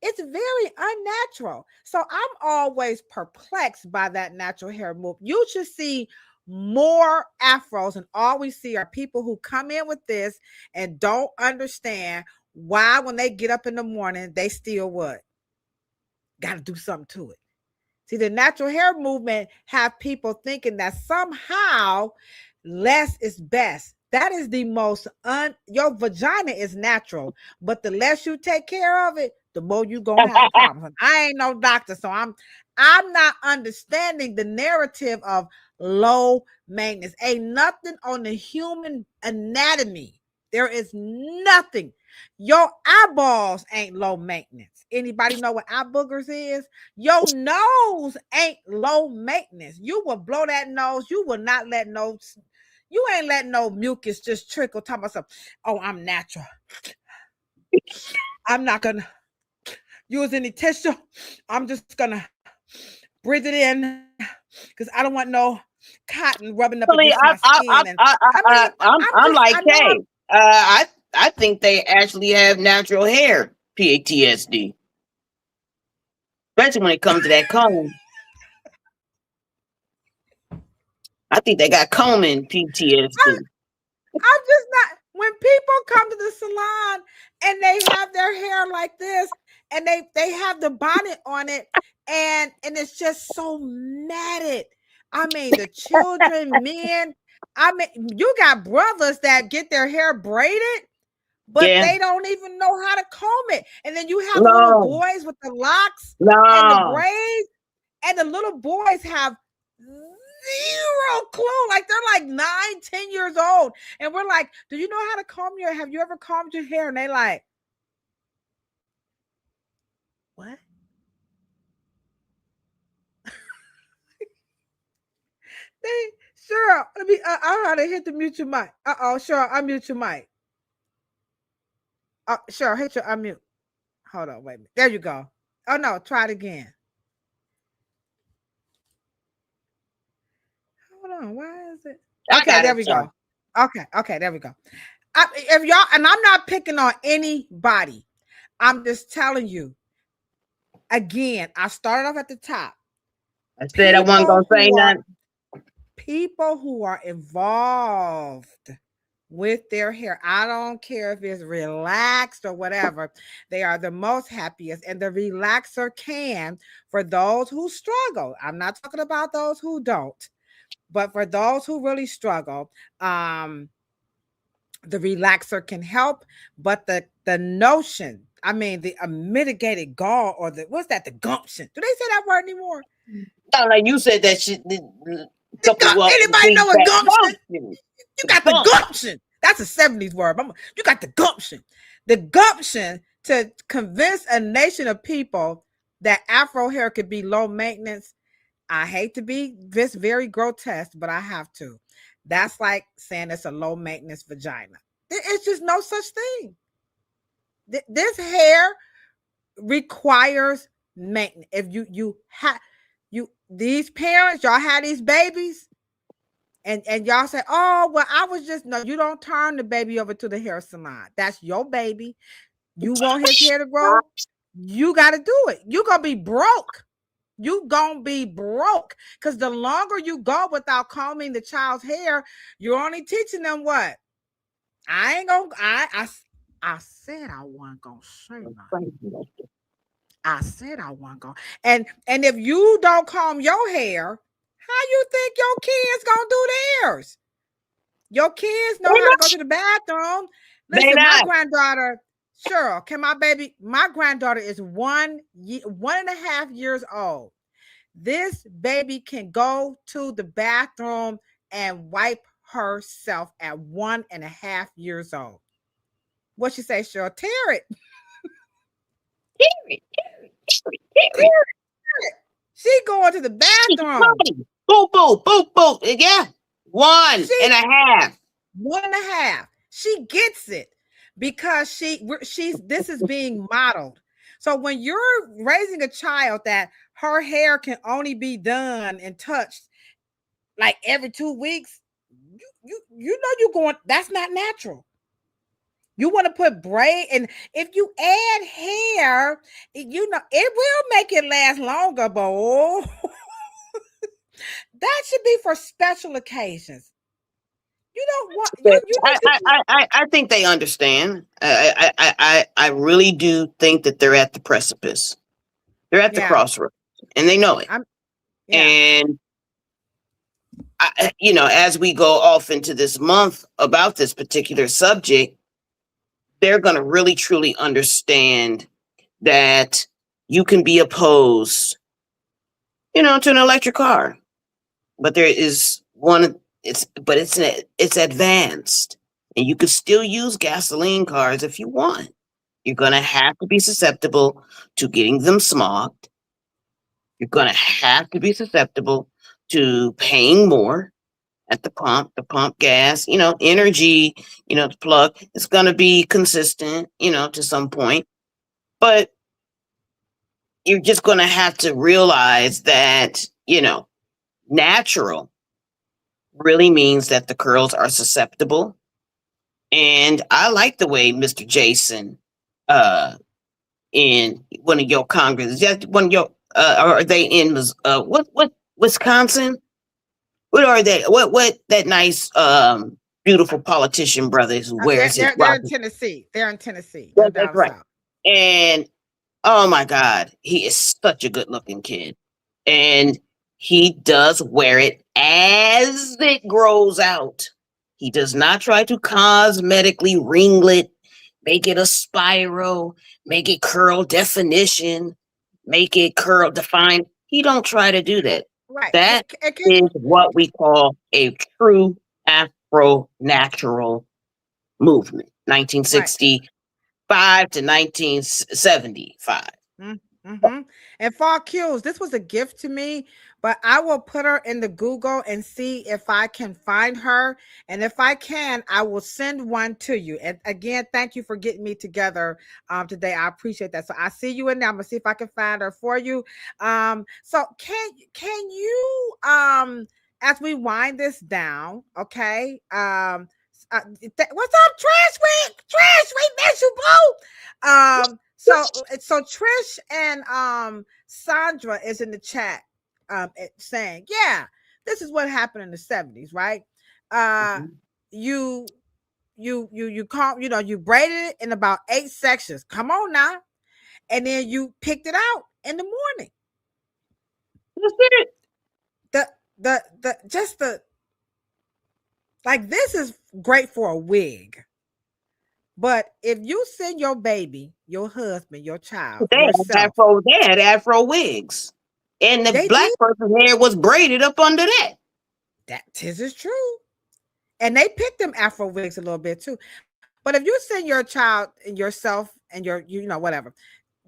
It's very unnatural. So I'm always perplexed by that natural hair move. You should see more afros, and all we see are people who come in with this and don't understand why when they get up in the morning, they still what? Got to do something to it. See, the natural hair movement have people thinking that somehow less is best. That is the most, your vagina is natural, but the less you take care of it, the more you're going to have problems. I ain't no doctor, so I'm not understanding the narrative of low maintenance. Ain't nothing on the human anatomy. There is nothing. Your eyeballs ain't low maintenance. Anybody know what eye boogers is? Your nose ain't low maintenance. You will blow that nose. You will not let you ain't letting no mucus just trickle. Talking about something. Oh, I'm natural. I'm not gonna use any tissue. I'm just gonna breathe it in because I don't want no cotton rubbing up against my skin. I'm like, hey, I think they actually have natural hair PTSD, especially when it comes to that comb. I think they got combing PTSD. I'm just not. When people come to the salon and they have their hair like this and they have the bonnet on it and it's just so matted. I mean, the children, men. I mean, you got brothers that get their hair braided, but Yeah. they don't even know how to comb it. And then you have little No. boys with the locks and the No. braids, and the little boys have zero clue. Like they're like 9, 10 years old. And we're like, do you know how to comb your hair? Have you ever combed your hair? And they like, what? They sure. Let me. I had to hit the mute your mic. Sure. Unmute your mic. Sure. Hit your unmute. Hold on. Wait a minute. There you go. Oh no. Try it again. Hold on. Why is it? Okay. There we go. Okay. There we go. If y'all, and I'm not picking on anybody. I'm just telling you. Again, I started off at the top. I said I wasn't gonna say nothing. People who are involved with their hair, I don't care if it's relaxed or whatever, they are the most happiest. And the relaxer can, for those who struggle, I'm not talking about those who don't, but for those who really struggle, the relaxer can help. But the notion, I mean, the mitigated gall, or the what's that? The gumption. Do they say that word anymore? No, like you said that shit. Anybody know what gumption? You got the gumption. That's a 70s word. You got the gumption. The gumption to convince a nation of people that Afro hair could be low maintenance. I hate to be this very grotesque, but I have to. That's like saying it's a low maintenance vagina. It's just no such thing. This hair requires maintenance. If these parents, y'all had these babies, and y'all say, oh, well, I was just, no, you don't turn the baby over to the hair salon. That's your baby. You want his hair to grow, you got to do it. You're going to be broke. You going to be broke, because the longer you go without combing the child's hair, you're only teaching them what? I ain't going to, I said I wasn't going to say nothing. I said I wasn't going. And if you don't comb your hair, how you think your kids gonna do theirs? Your kids know how to go to the bathroom. Listen, my granddaughter, Cheryl, my granddaughter is 1.5 years old. This baby can go to the bathroom and wipe herself at 1.5 years old. What she say, Cheryl? Tear it. She going to the bathroom. Boom, boom, boom, boom. Yeah. 1.5. 1.5. She gets it because this is being modeled. So when you're raising a child that her hair can only be done and touched like every 2 weeks, you know you're going, that's not natural. You want to put braid, and if you add hair, you know, it will make it last longer, but that should be for special occasions. You don't want. I think they understand. I really do think that they're at the precipice. They're at the crossroads, and they know it. And as we go off into this month about this particular subject, they're going to really truly understand that you can be opposed, to an electric car, but there is one. It's advanced, and you can still use gasoline cars if you want. You're going to have to be susceptible to getting them smogged. You're going to have to be susceptible to paying more at the pump gas, energy, the plug. It's going to be consistent, to some point, but you're just going to have to realize that, natural really means that the curls are susceptible. And I like the way Mr. Jason, in one of your Congress, are they in, Wisconsin? What are they? What that nice, beautiful politician brother who wears it? They're in Tennessee. They're in Tennessee. That's right. South. And oh my God, he is such a good looking kid. And he does wear it as it grows out. He does not try to cosmetically ringlet, make it a spiral, make it curl definition, make it curl define. He don't try to do that. Right. That is what we call a true Afro natural movement, 1965 to 1975. Mm-hmm. And Fall Cues, this was a gift to me, but I will put her in the Google and see if I can find her. And if I can, I will send one to you. And again, thank you for getting me together today. I appreciate that. So I see you in there. I'm gonna see if I can find her for you. So can you as we wind this down, okay? What's up, Trash Week? Trash Week, miss you, boo. So Trish and Sandra is in the chat saying, yeah, this is what happened in the 70s, right? You call, you braided it in about 8 sections. Come on now. And then you picked it out in the morning. That's it. Like, this is great for a wig. But if you send your baby, your husband, your child, they had Afro wigs, and the black person's hair was braided up under that. That is true, and they picked them Afro wigs a little bit too. But if you send your child and yourself and your, whatever,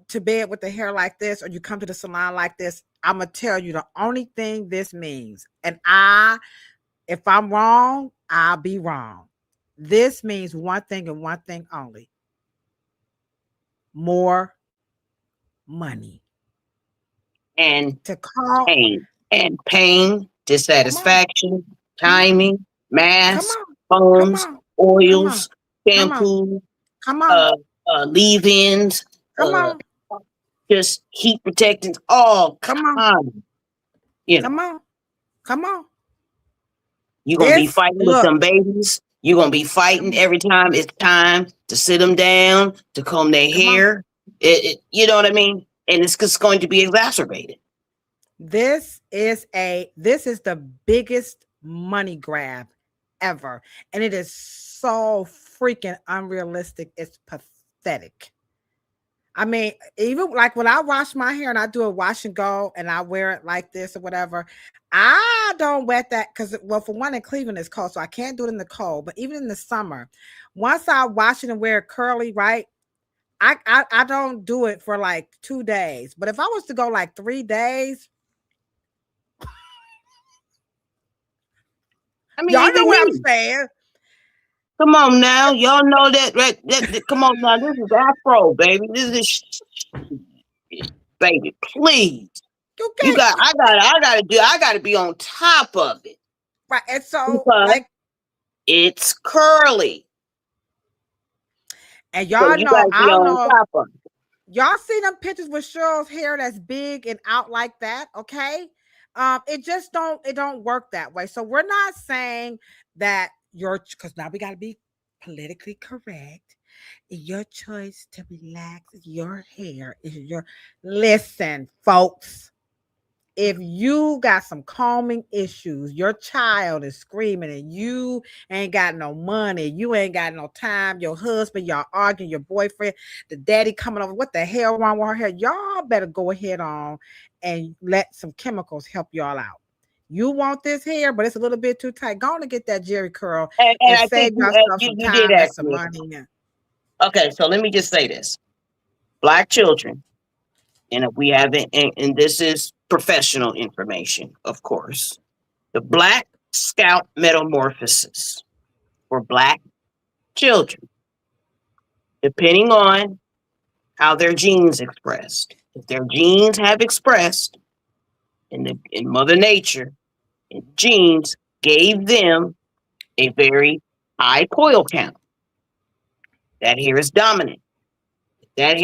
to bed with the hair like this, or you come to the salon like this, I'm gonna tell you the only thing this means, and if I'm wrong, I'll be wrong. This means one thing and one thing only: more money. And to call pain, dissatisfaction, timing, masks, foams, oils, shampoo, leave-ins, just heat protectants. Oh, come on. Come on. You're going to be fighting with some babies. You're going to be fighting every time it's time to sit them down, to comb their hair. You know what I mean? And it's just going to be exacerbated. This is the biggest money grab ever. And it is so freaking unrealistic. It's pathetic. I mean, even like when I wash my hair and I do a wash and go and I wear it like this or whatever, I don't wet that because, well, for one, in Cleveland it's cold, so I can't do it in the cold. But even in the summer, once I wash it and wear it curly, right, I don't do it for like 2 days. But if I was to go like 3 days, I mean, y'all know what I'm saying. Come on now, y'all know that, right? Come on now, this is Afro, baby. This is baby, please. Okay. I gotta be on top of it. Right. And so because like it's curly. And y'all know, I don't know. Y'all see them pictures with Cheryl's hair that's big and out like that, okay? It just don't work that way. So we're not saying that because now we got to be politically correct. Your choice to relax your hair is listen, folks. If you got some calming issues, your child is screaming and you ain't got no money, you ain't got no time, your husband, y'all arguing, your boyfriend, the daddy coming over, what the hell wrong with her hair? Y'all better go ahead on and let some chemicals help y'all out. You want this hair, but it's a little bit too tight. Go on and get that Jerry curl and save yourself some time and some money. Okay, so let me just say this. Black children, and if we have it, and this is professional information, of course, the Black Scalp Metamorphosis for Black children, depending on how their genes expressed. If their genes have expressed in Mother Nature, and genes gave them a very high coil count, that hair is dominant. That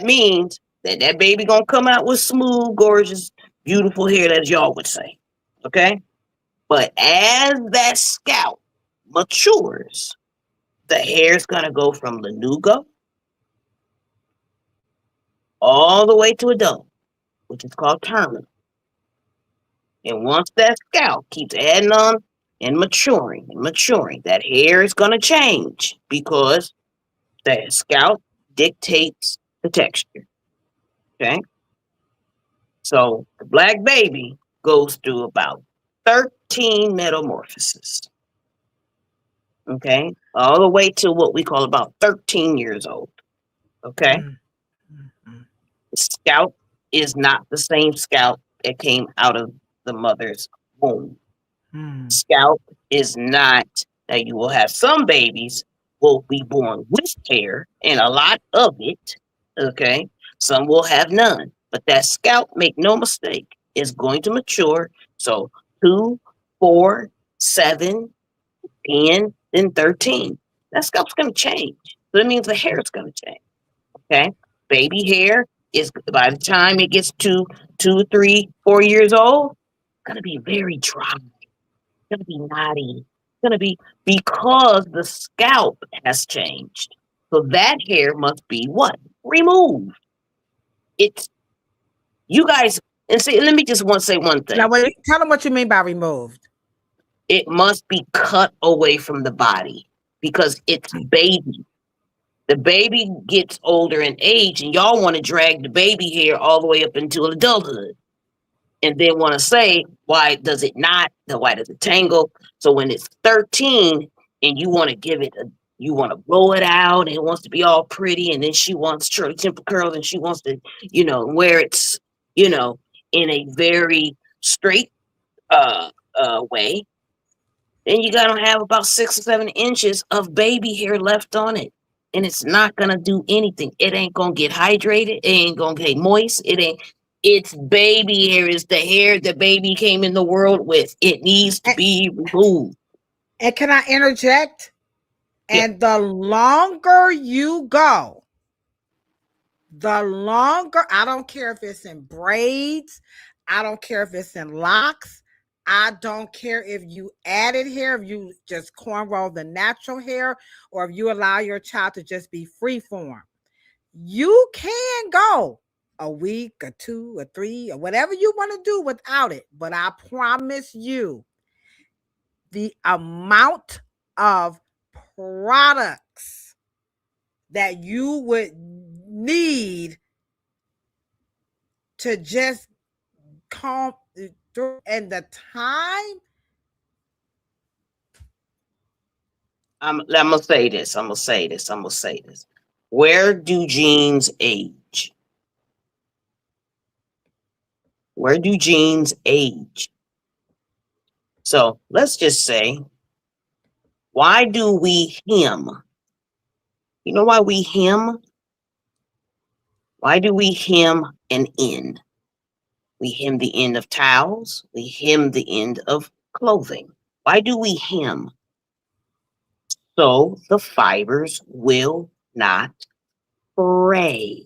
means that baby gonna come out with smooth, gorgeous, beautiful hair, as y'all would say. Okay? But as that scalp matures, the hair's gonna go from lanugo all the way to adult, which is called terminal. And once that scalp keeps adding on and maturing, that hair is going to change because the scalp dictates the texture. Okay. So the black baby goes through about 13 metamorphoses. Okay. All the way to what we call about 13 years old. Okay. The scalp is not the same scalp that came out of the mother's womb. Scalp is not that you will have some babies will be born with hair and a lot of it. Okay. Some will have none. But that scalp, make no mistake, is going to mature. So 2, 4, 7, 10, then 13. That scalp's going to change. So that means the hair is going to change. Okay. Baby hair is, by the time it gets to 2, 3, 4 years old, going to be very dry. Going to be knotty. Going to be because the scalp has changed. So that hair must be what? Removed. It's you guys, and see, let me just say one thing. Now, tell them what you mean by removed. It must be cut away from the body because it's baby. The baby gets older in age, and y'all want to drag the baby hair all the way up into adulthood. And then want to say, why does it not? Why does it tangle? So when it's 13 and you want to give it you want to blow it out and it wants to be all pretty, and then she wants Shirley Temple curls and she wants to, wear it's, in a very straight way, then you got to have about 6 or 7 inches of baby hair left on it. And it's not going to do anything. It ain't going to get hydrated. It ain't going to get moist. It's baby hair. It's the hair the baby came in the world with. It needs to be removed. And can I interject? Yeah. And the longer you go, the longer, I don't care if it's in braids, I don't care if it's in locks, I don't care if you added hair, if you just cornroll the natural hair, or if you allow your child to just be free form. You can go a week or 2 or 3 or whatever you want to do without it. But I promise you, the amount of products that you would need to just comb through, and the time. I'm gonna say this. Where do genes age? Where do genes age? So let's just say, why do we hem? You know why we hem? Why do we hem an end? We hem the end of towels. We hem the end of clothing. Why do we hem? So the fibers will not fray.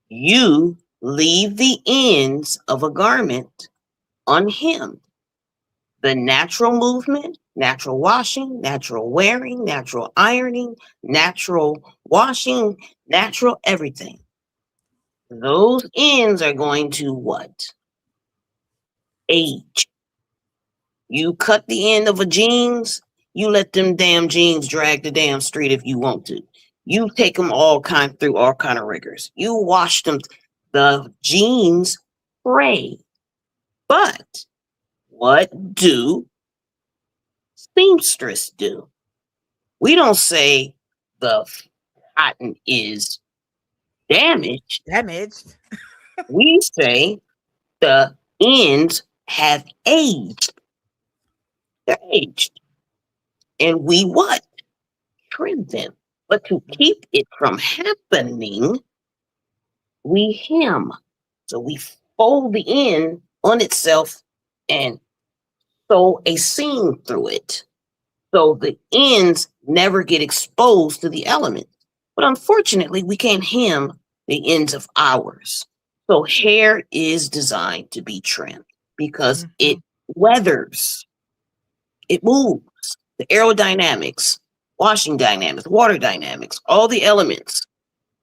You leave the ends of a garment unhemmed. The natural movement, natural washing, natural wearing, natural ironing, natural washing, natural everything. Those ends are going to what? Age. You cut the end of a jeans, you let them damn jeans drag the damn street if you want to. You take them through all kind of rigors. You wash them. The jeans fray. But what do seamstress do? We don't say the cotton is damaged. We say the ends have aged. They're aged. And we what? Trim them. But to keep it from happening, we hem. So we fold the end on itself and sew a seam through it. So the ends never get exposed to the elements. But unfortunately, we can't hem the ends of ours. So hair is designed to be trimmed because it weathers. It moves. The aerodynamics, washing dynamics, water dynamics, all the elements.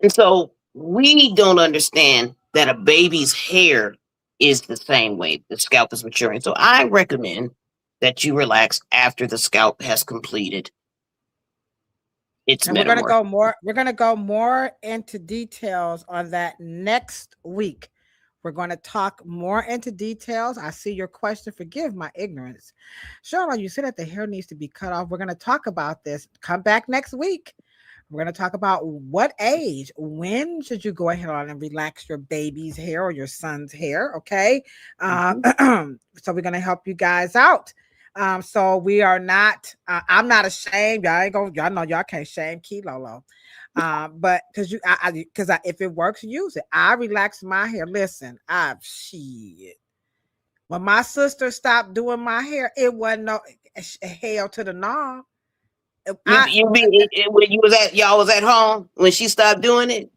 And so we don't understand that a baby's hair is the same way. The scalp is maturing. So I recommend that you relax after the scalp has completed its And we're gonna metamorphosis. go more. We're gonna go more into details on that next week. We're going to talk more into details. I see your question. Forgive my ignorance. Charlotte, you said that the hair needs to be cut off. We're going to talk about this. Come back next week. We're going to talk about what age, when should you go ahead on and relax your baby's hair or your son's hair, okay? So we're going to help you guys out. So we are not, I'm not ashamed. Y'all ain't gonna, y'all know y'all can't shame Key Lolo. But because if it works, use it. I relax my hair. Listen, shit. When my sister stopped doing my hair, it wasn't no hell to the no. When y'all was at home when she stopped doing it?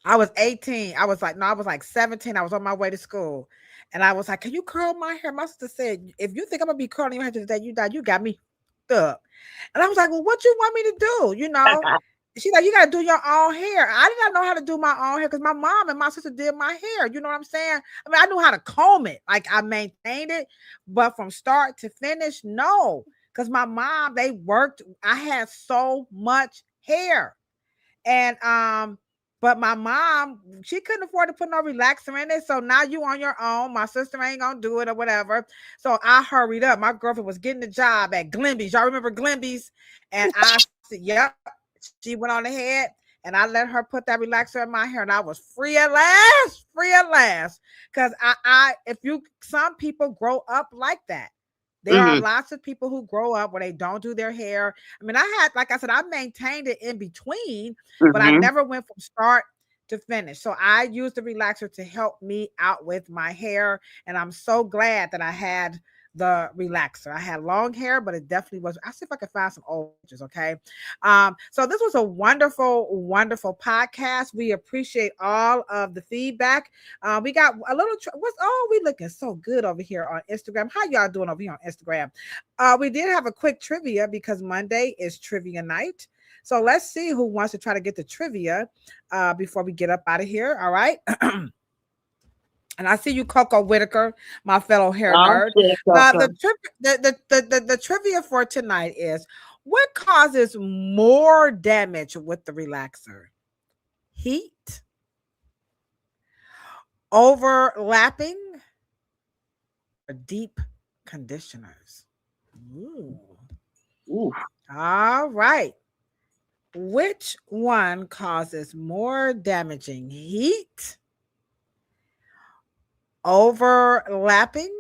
I was 18. I was like 17. I was on my way to school. And I was like, can you curl my hair? My sister said, if you think I'm gonna be curling your hair to the day you die, you got me up. And I was like, well, what you want me to do? You know, she's like, you gotta do your own hair. I did not know how to do my own hair because my mom and my sister did my hair. You know what I'm saying? I mean, I knew how to comb it, like I maintained it, but from start to finish, no. Because my mom, they worked. I had so much hair. And but my mom, she couldn't afford to put no relaxer in it. So now you on your own. My sister ain't gonna do it or whatever. So I hurried up. My girlfriend was getting a job at Glimby's. Y'all remember Glimby's? And I said, yep. She went on ahead and I let her put that relaxer in my hair, and I was free at last. Because some people grow up like that. There are lots of people who grow up where they don't do their hair. I mean, like I said, I maintained it in between, but I never went from start to finish. So I used the relaxer to help me out with my hair. And I'm so glad that I had the relaxer. I had long hair, but it definitely was. I'll see if I can find some old pictures. Okay. So this was a wonderful, wonderful podcast. We appreciate all of the feedback. We got a little, we looking so good over here on Instagram. How y'all doing over here on Instagram? We did have a quick trivia because Monday is trivia night. So let's see who wants to try to get the trivia before we get up out of here. All right. And I see you, Coco Whitaker, my fellow hair nerd. The trivia for tonight is, what causes more damage with the relaxer? Heat, overlapping, or deep conditioners? Ooh. All right. Which one causes more damaging? Heat, overlapping,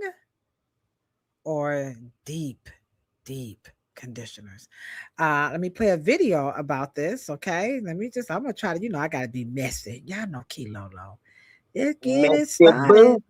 or deep conditioners? Let me play a video about this. Okay, I'm gonna try to, I gotta be messy. Y'all know Key Lolo. Let's get it started.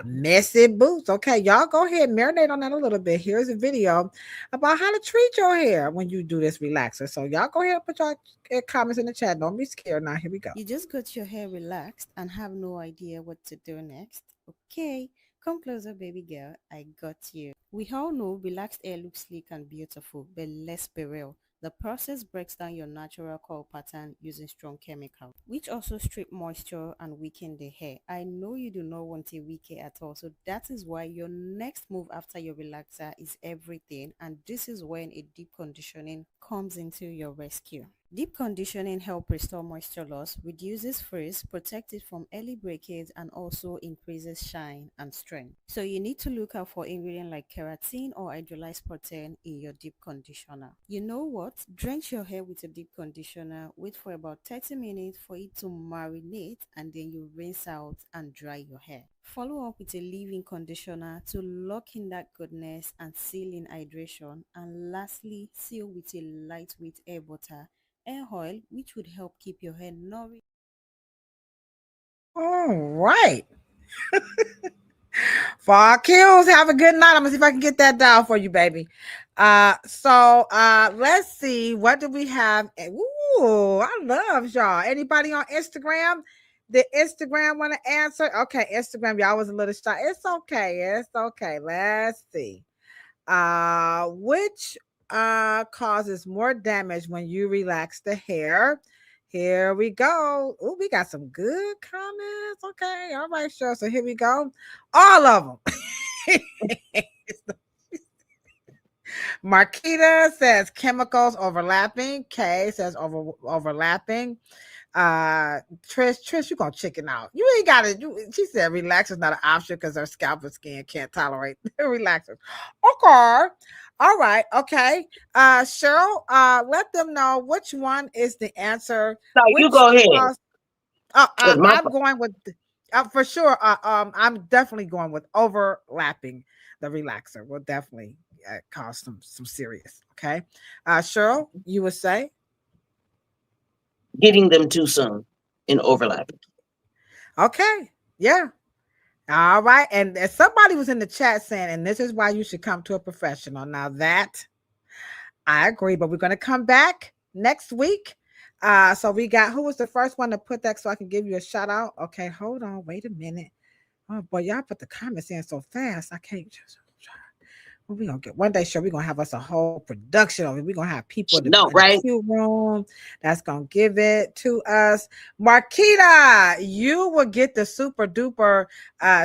Messy boots. Okay, y'all go ahead and marinate on that a little bit. Here's a video about how to treat your hair when you do this relaxer. So y'all go ahead and put your comments in the chat. Don't be scared. Now here we go. You just got your hair relaxed and have no idea what to do next? Okay, come closer, baby girl. I got you. We all know relaxed hair looks sleek and beautiful, but let's be real. The process breaks down your natural curl pattern using strong chemicals, which also strip moisture and weaken the hair. I know you do not want a weak hair at all, so that is why your next move after your relaxer is everything, and this is when a deep conditioning comes into your rescue. Deep conditioning helps restore moisture loss, reduces frizz, protects it from early breakage, and also increases shine and strength. So you need to look out for ingredients like keratin or hydrolyzed protein in your deep conditioner. You know what? Drench your hair with a deep conditioner, wait for about 30 minutes for it to marinate, and then you rinse out and dry your hair. Follow up with a leave-in conditioner to lock in that goodness and seal in hydration, and lastly, seal with a lightweight hair butter, hair oil, which would help keep your hair nourished. All right. For our kills, have a good night. I'm gonna see if I can get that down for you, baby. So let's see, what do we have? Ooh, I love y'all. Anybody on Instagram? The Instagram want to answer? Okay, Instagram, y'all was a little shy. It's okay. Let's see. Which causes more damage when you relax the hair? Here we go. Oh, we got some good comments. Okay. All right, sure. So here we go. All of them. Marquita says chemicals overlapping. Kay says overlapping. Trish, you gonna chicken out. You ain't gotta. She said relaxer's not an option because her scalp and skin can't tolerate relaxers. Okay. All right. Okay. Cheryl, let them know which one is the answer. No, you go ahead. I'm going with for sure. I'm definitely going with overlapping. The relaxer will definitely cause some serious. Okay. Cheryl, you would say getting them too soon in overlapping. Okay. Yeah. All right. And somebody was in the chat saying, and this is why you should come to a professional. Now that I agree, but we're going to come back next week. So we got, who was the first one to put that so I can give you a shout out? Okay, hold on. Wait a minute. Oh boy, y'all put the comments in so fast. I can't just. Well, we're gonna get one day, sure. We're gonna have us a whole production of it. We're gonna have people in the queue room that's gonna give it to us. Marquita, you will get the super duper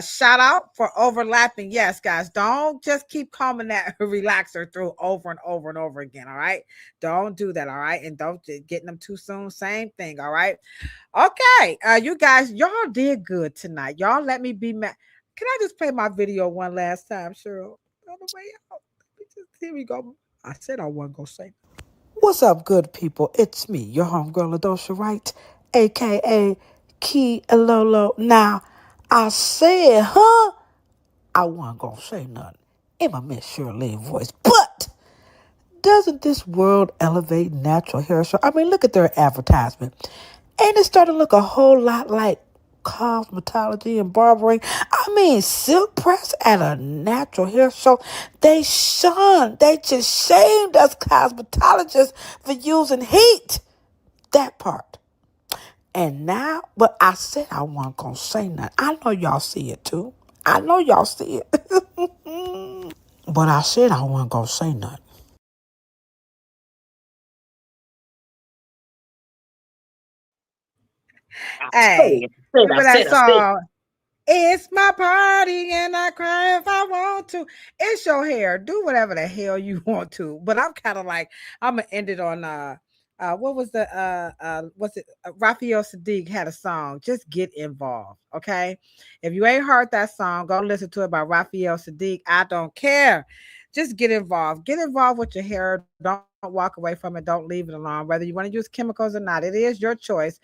shout out for overlapping. Yes, guys, don't just keep combing that relaxer through over and over and over again. All right, don't do that. All right, and don't getting them too soon. Same thing. All right. Okay, you guys, y'all did good tonight. Y'all let me be mad. Can I just play my video one last time, Cheryl? On the way out. Here we go. I said I wasn't gonna say. What's up, good people? It's me, your homegirl Ladosha, Wright, aka Key Lolo. Now, I said, I wasn't gonna say nothing in my Miss Shirley voice, but doesn't this world elevate natural hair? So, I mean, look at their advertisement. Ain't it starting to look a whole lot like cosmetology and barbering? I mean, silk press at a natural hair show. They just shamed us cosmetologists for using heat. That part. And now, but I said I wasn't going to say nothing. I know y'all see it too. I know y'all see it. But I said I wasn't going to say nothing. Hey, remember that song? It's my party and I cry if I want to. It's your hair. Do whatever the hell you want to. But I'm kind of like, I'm gonna end it on what was the what's it? Raphael Sadiq had a song. Just get involved. Okay. If you ain't heard that song, go listen to it by Raphael Sadiq. I don't care. Just get involved. Get involved with your hair. Don't walk away from it. Don't leave it alone. Whether you want to use chemicals or not, it is your choice.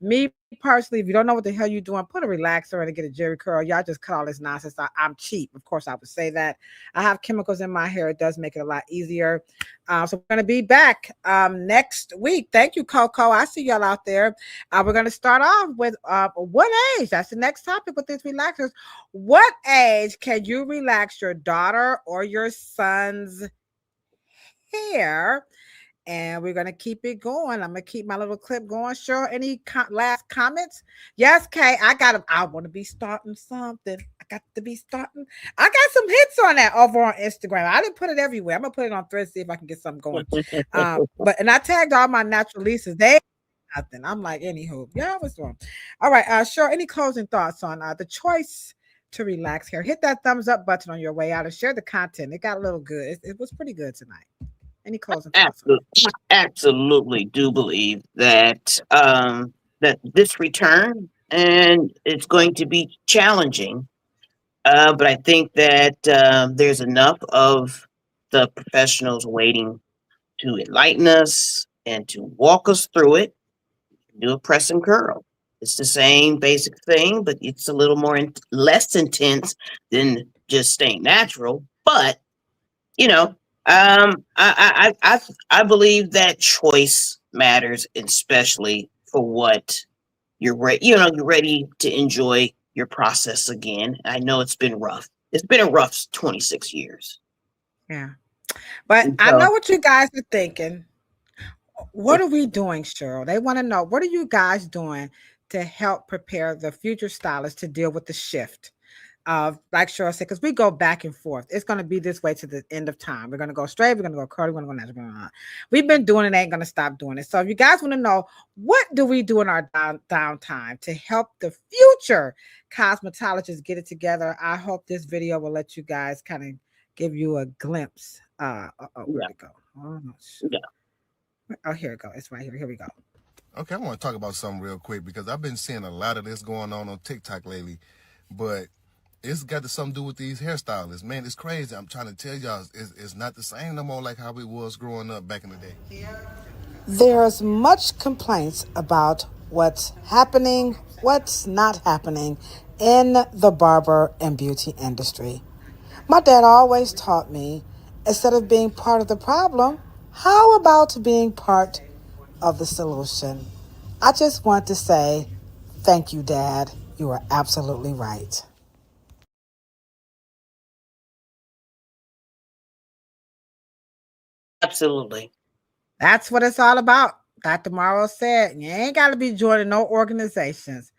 Me personally, if you don't know what the hell you're doing, put a relaxer in and get a jerry curl. Y'all just cut all this nonsense. I'm cheap. Of course, I would say that. I have chemicals in my hair. It does make it a lot easier. So we're going to be back next week. Thank you, Coco. I see y'all out there. We're going to start off with what age? That's the next topic with these relaxers. What age can you relax your daughter or your son's hair? And we're going to keep it going. I'm going to keep my little clip going. Sure. Any last comments? Yes, Kay. I want to be starting something. I got to be starting. I got some hits on that over on Instagram. I didn't put it everywhere. I'm going to put it on Threads, see if I can get something going. And I tagged all my naturalistas. They nothing. I'm like, anywho. Yeah, what's wrong? All right. Sure. Any closing thoughts on the choice to relax hair? Hit that thumbs up button on your way out and share the content. It got a little good. It was pretty good tonight. Any closing thoughts? Absolutely do believe that that this return and it's going to be challenging, but I think that there's enough of the professionals waiting to enlighten us and to walk us through it. Do a press and curl. It's the same basic thing, but it's a little more less intense than just staying natural. But you know, I believe that choice matters, especially for what you're ready. You know, you're ready to enjoy your process again. I know it's been rough. It's been a rough 26 years. Yeah, but so, I know what you guys are thinking. What are we doing, Cheryl? They want to know, what are you guys doing to help prepare the future stylists to deal with the shift? like Cheryl said, because we go back and forth. It's going to be this way to the end of time. We're going to go straight. We're going to go curly. We're going to go natural. We've been doing it. Ain't going to stop doing it. So if you guys want to know, what do we do in our downtime to help the future cosmetologists get it together? I hope this video will let you guys kind of give you a glimpse. Where'd it go? Oh, here it go. It's right here. Here we go. Okay, I want to talk about something real quick because I've been seeing a lot of this going on TikTok lately, but it's got something to do with these hairstylists. Man, it's crazy. I'm trying to tell y'all, it's not the same no more like how it was growing up back in the day. There's much complaints about what's happening, what's not happening in the barber and beauty industry. My dad always taught me, instead of being part of the problem, how about being part of the solution? I just want to say, thank you, Dad. You are absolutely right. Absolutely. That's what it's all about. Dr. Morrow said, you ain't got to be joining no organizations.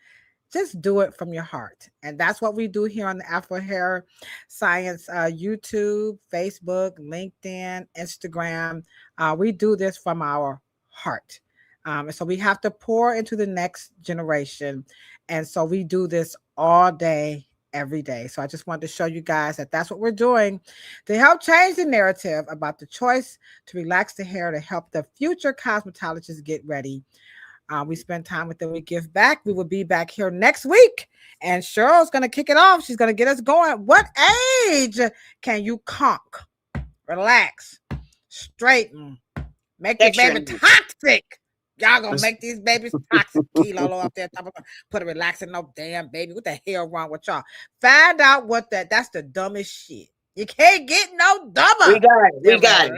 Just do it from your heart. And that's what we do here on the Afro Hair Science YouTube, Facebook, LinkedIn, Instagram. We do this from our heart. And so we have to pour into the next generation. And so we do this all day, every day. So I just wanted to show you guys that that's what we're doing to help change the narrative about the choice to relax the hair to help the future cosmetologists get ready. We spend time with them. We give back. We will be back here next week. And Cheryl's going to kick it off. She's going to get us going. What age can you conk, relax, straighten, make your baby toxic? Y'all going to make these babies toxic. Kilo up there. Put a relaxing no damn baby. What the hell wrong with y'all? Find out what that's the dumbest shit. You can't get no dumber. We got it.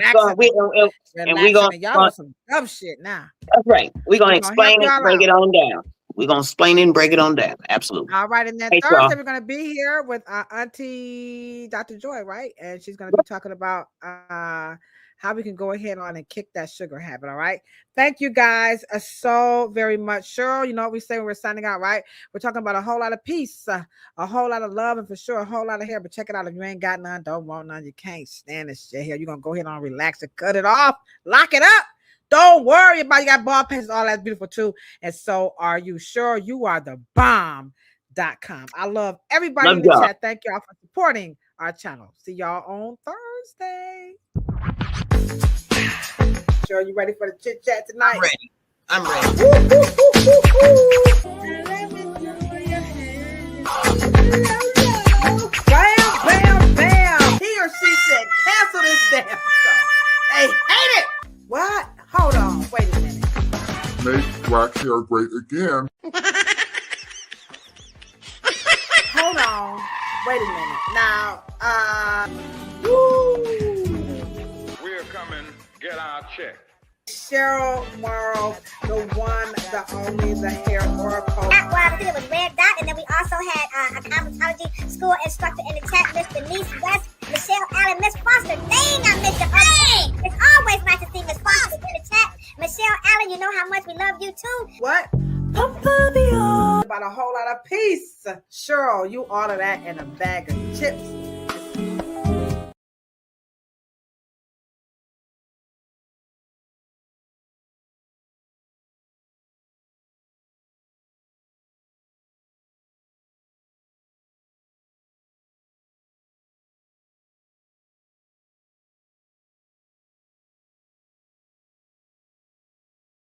And we gonna y'all some dumb shit now. That's right. We're gonna explain it, break it on down. We're gonna explain it and break it on down. Absolutely. All right, and then Thursday we're gonna be here with Auntie Dr. Joy, right? And she's gonna be talking about how we can go ahead on and kick that sugar habit. All right. Thank you guys so very much. Cheryl, you know what we say when we're signing out, right? We're talking about a whole lot of peace, a whole lot of love, and for sure a whole lot of hair. But check it out. If you ain't got none, don't want none, you can't stand this shit here. You're gonna go ahead and relax and cut it off, lock it up. Don't worry about it. You got bald patches, all that's beautiful too. And so are you. Sure, you are the bomb.com. I love everybody in the chat. Thank y'all for supporting our channel. See y'all on Thursday. Sure, you ready for the chit chat tonight? I'm ready. Bam, bam, bam. He or she said, cancel this damn show. They hate it. What? Hold on. Wait a minute. Make black hair great again. Hold on. Wait a minute. Now, We're coming, get our check. Cheryl Morrow, the one, the only, the hair oracle. I think it was Red Dot, and then we also had a cosmetology school instructor in the chat, Miss Denise West, Michelle Allen, Miss Foster. Dang, I missed you. Hey! It's always nice to see Miss Foster in the chat. Michelle Allen, you know how much we love you too. What? About a whole lot of peace. Cheryl, you order that in a bag of chips.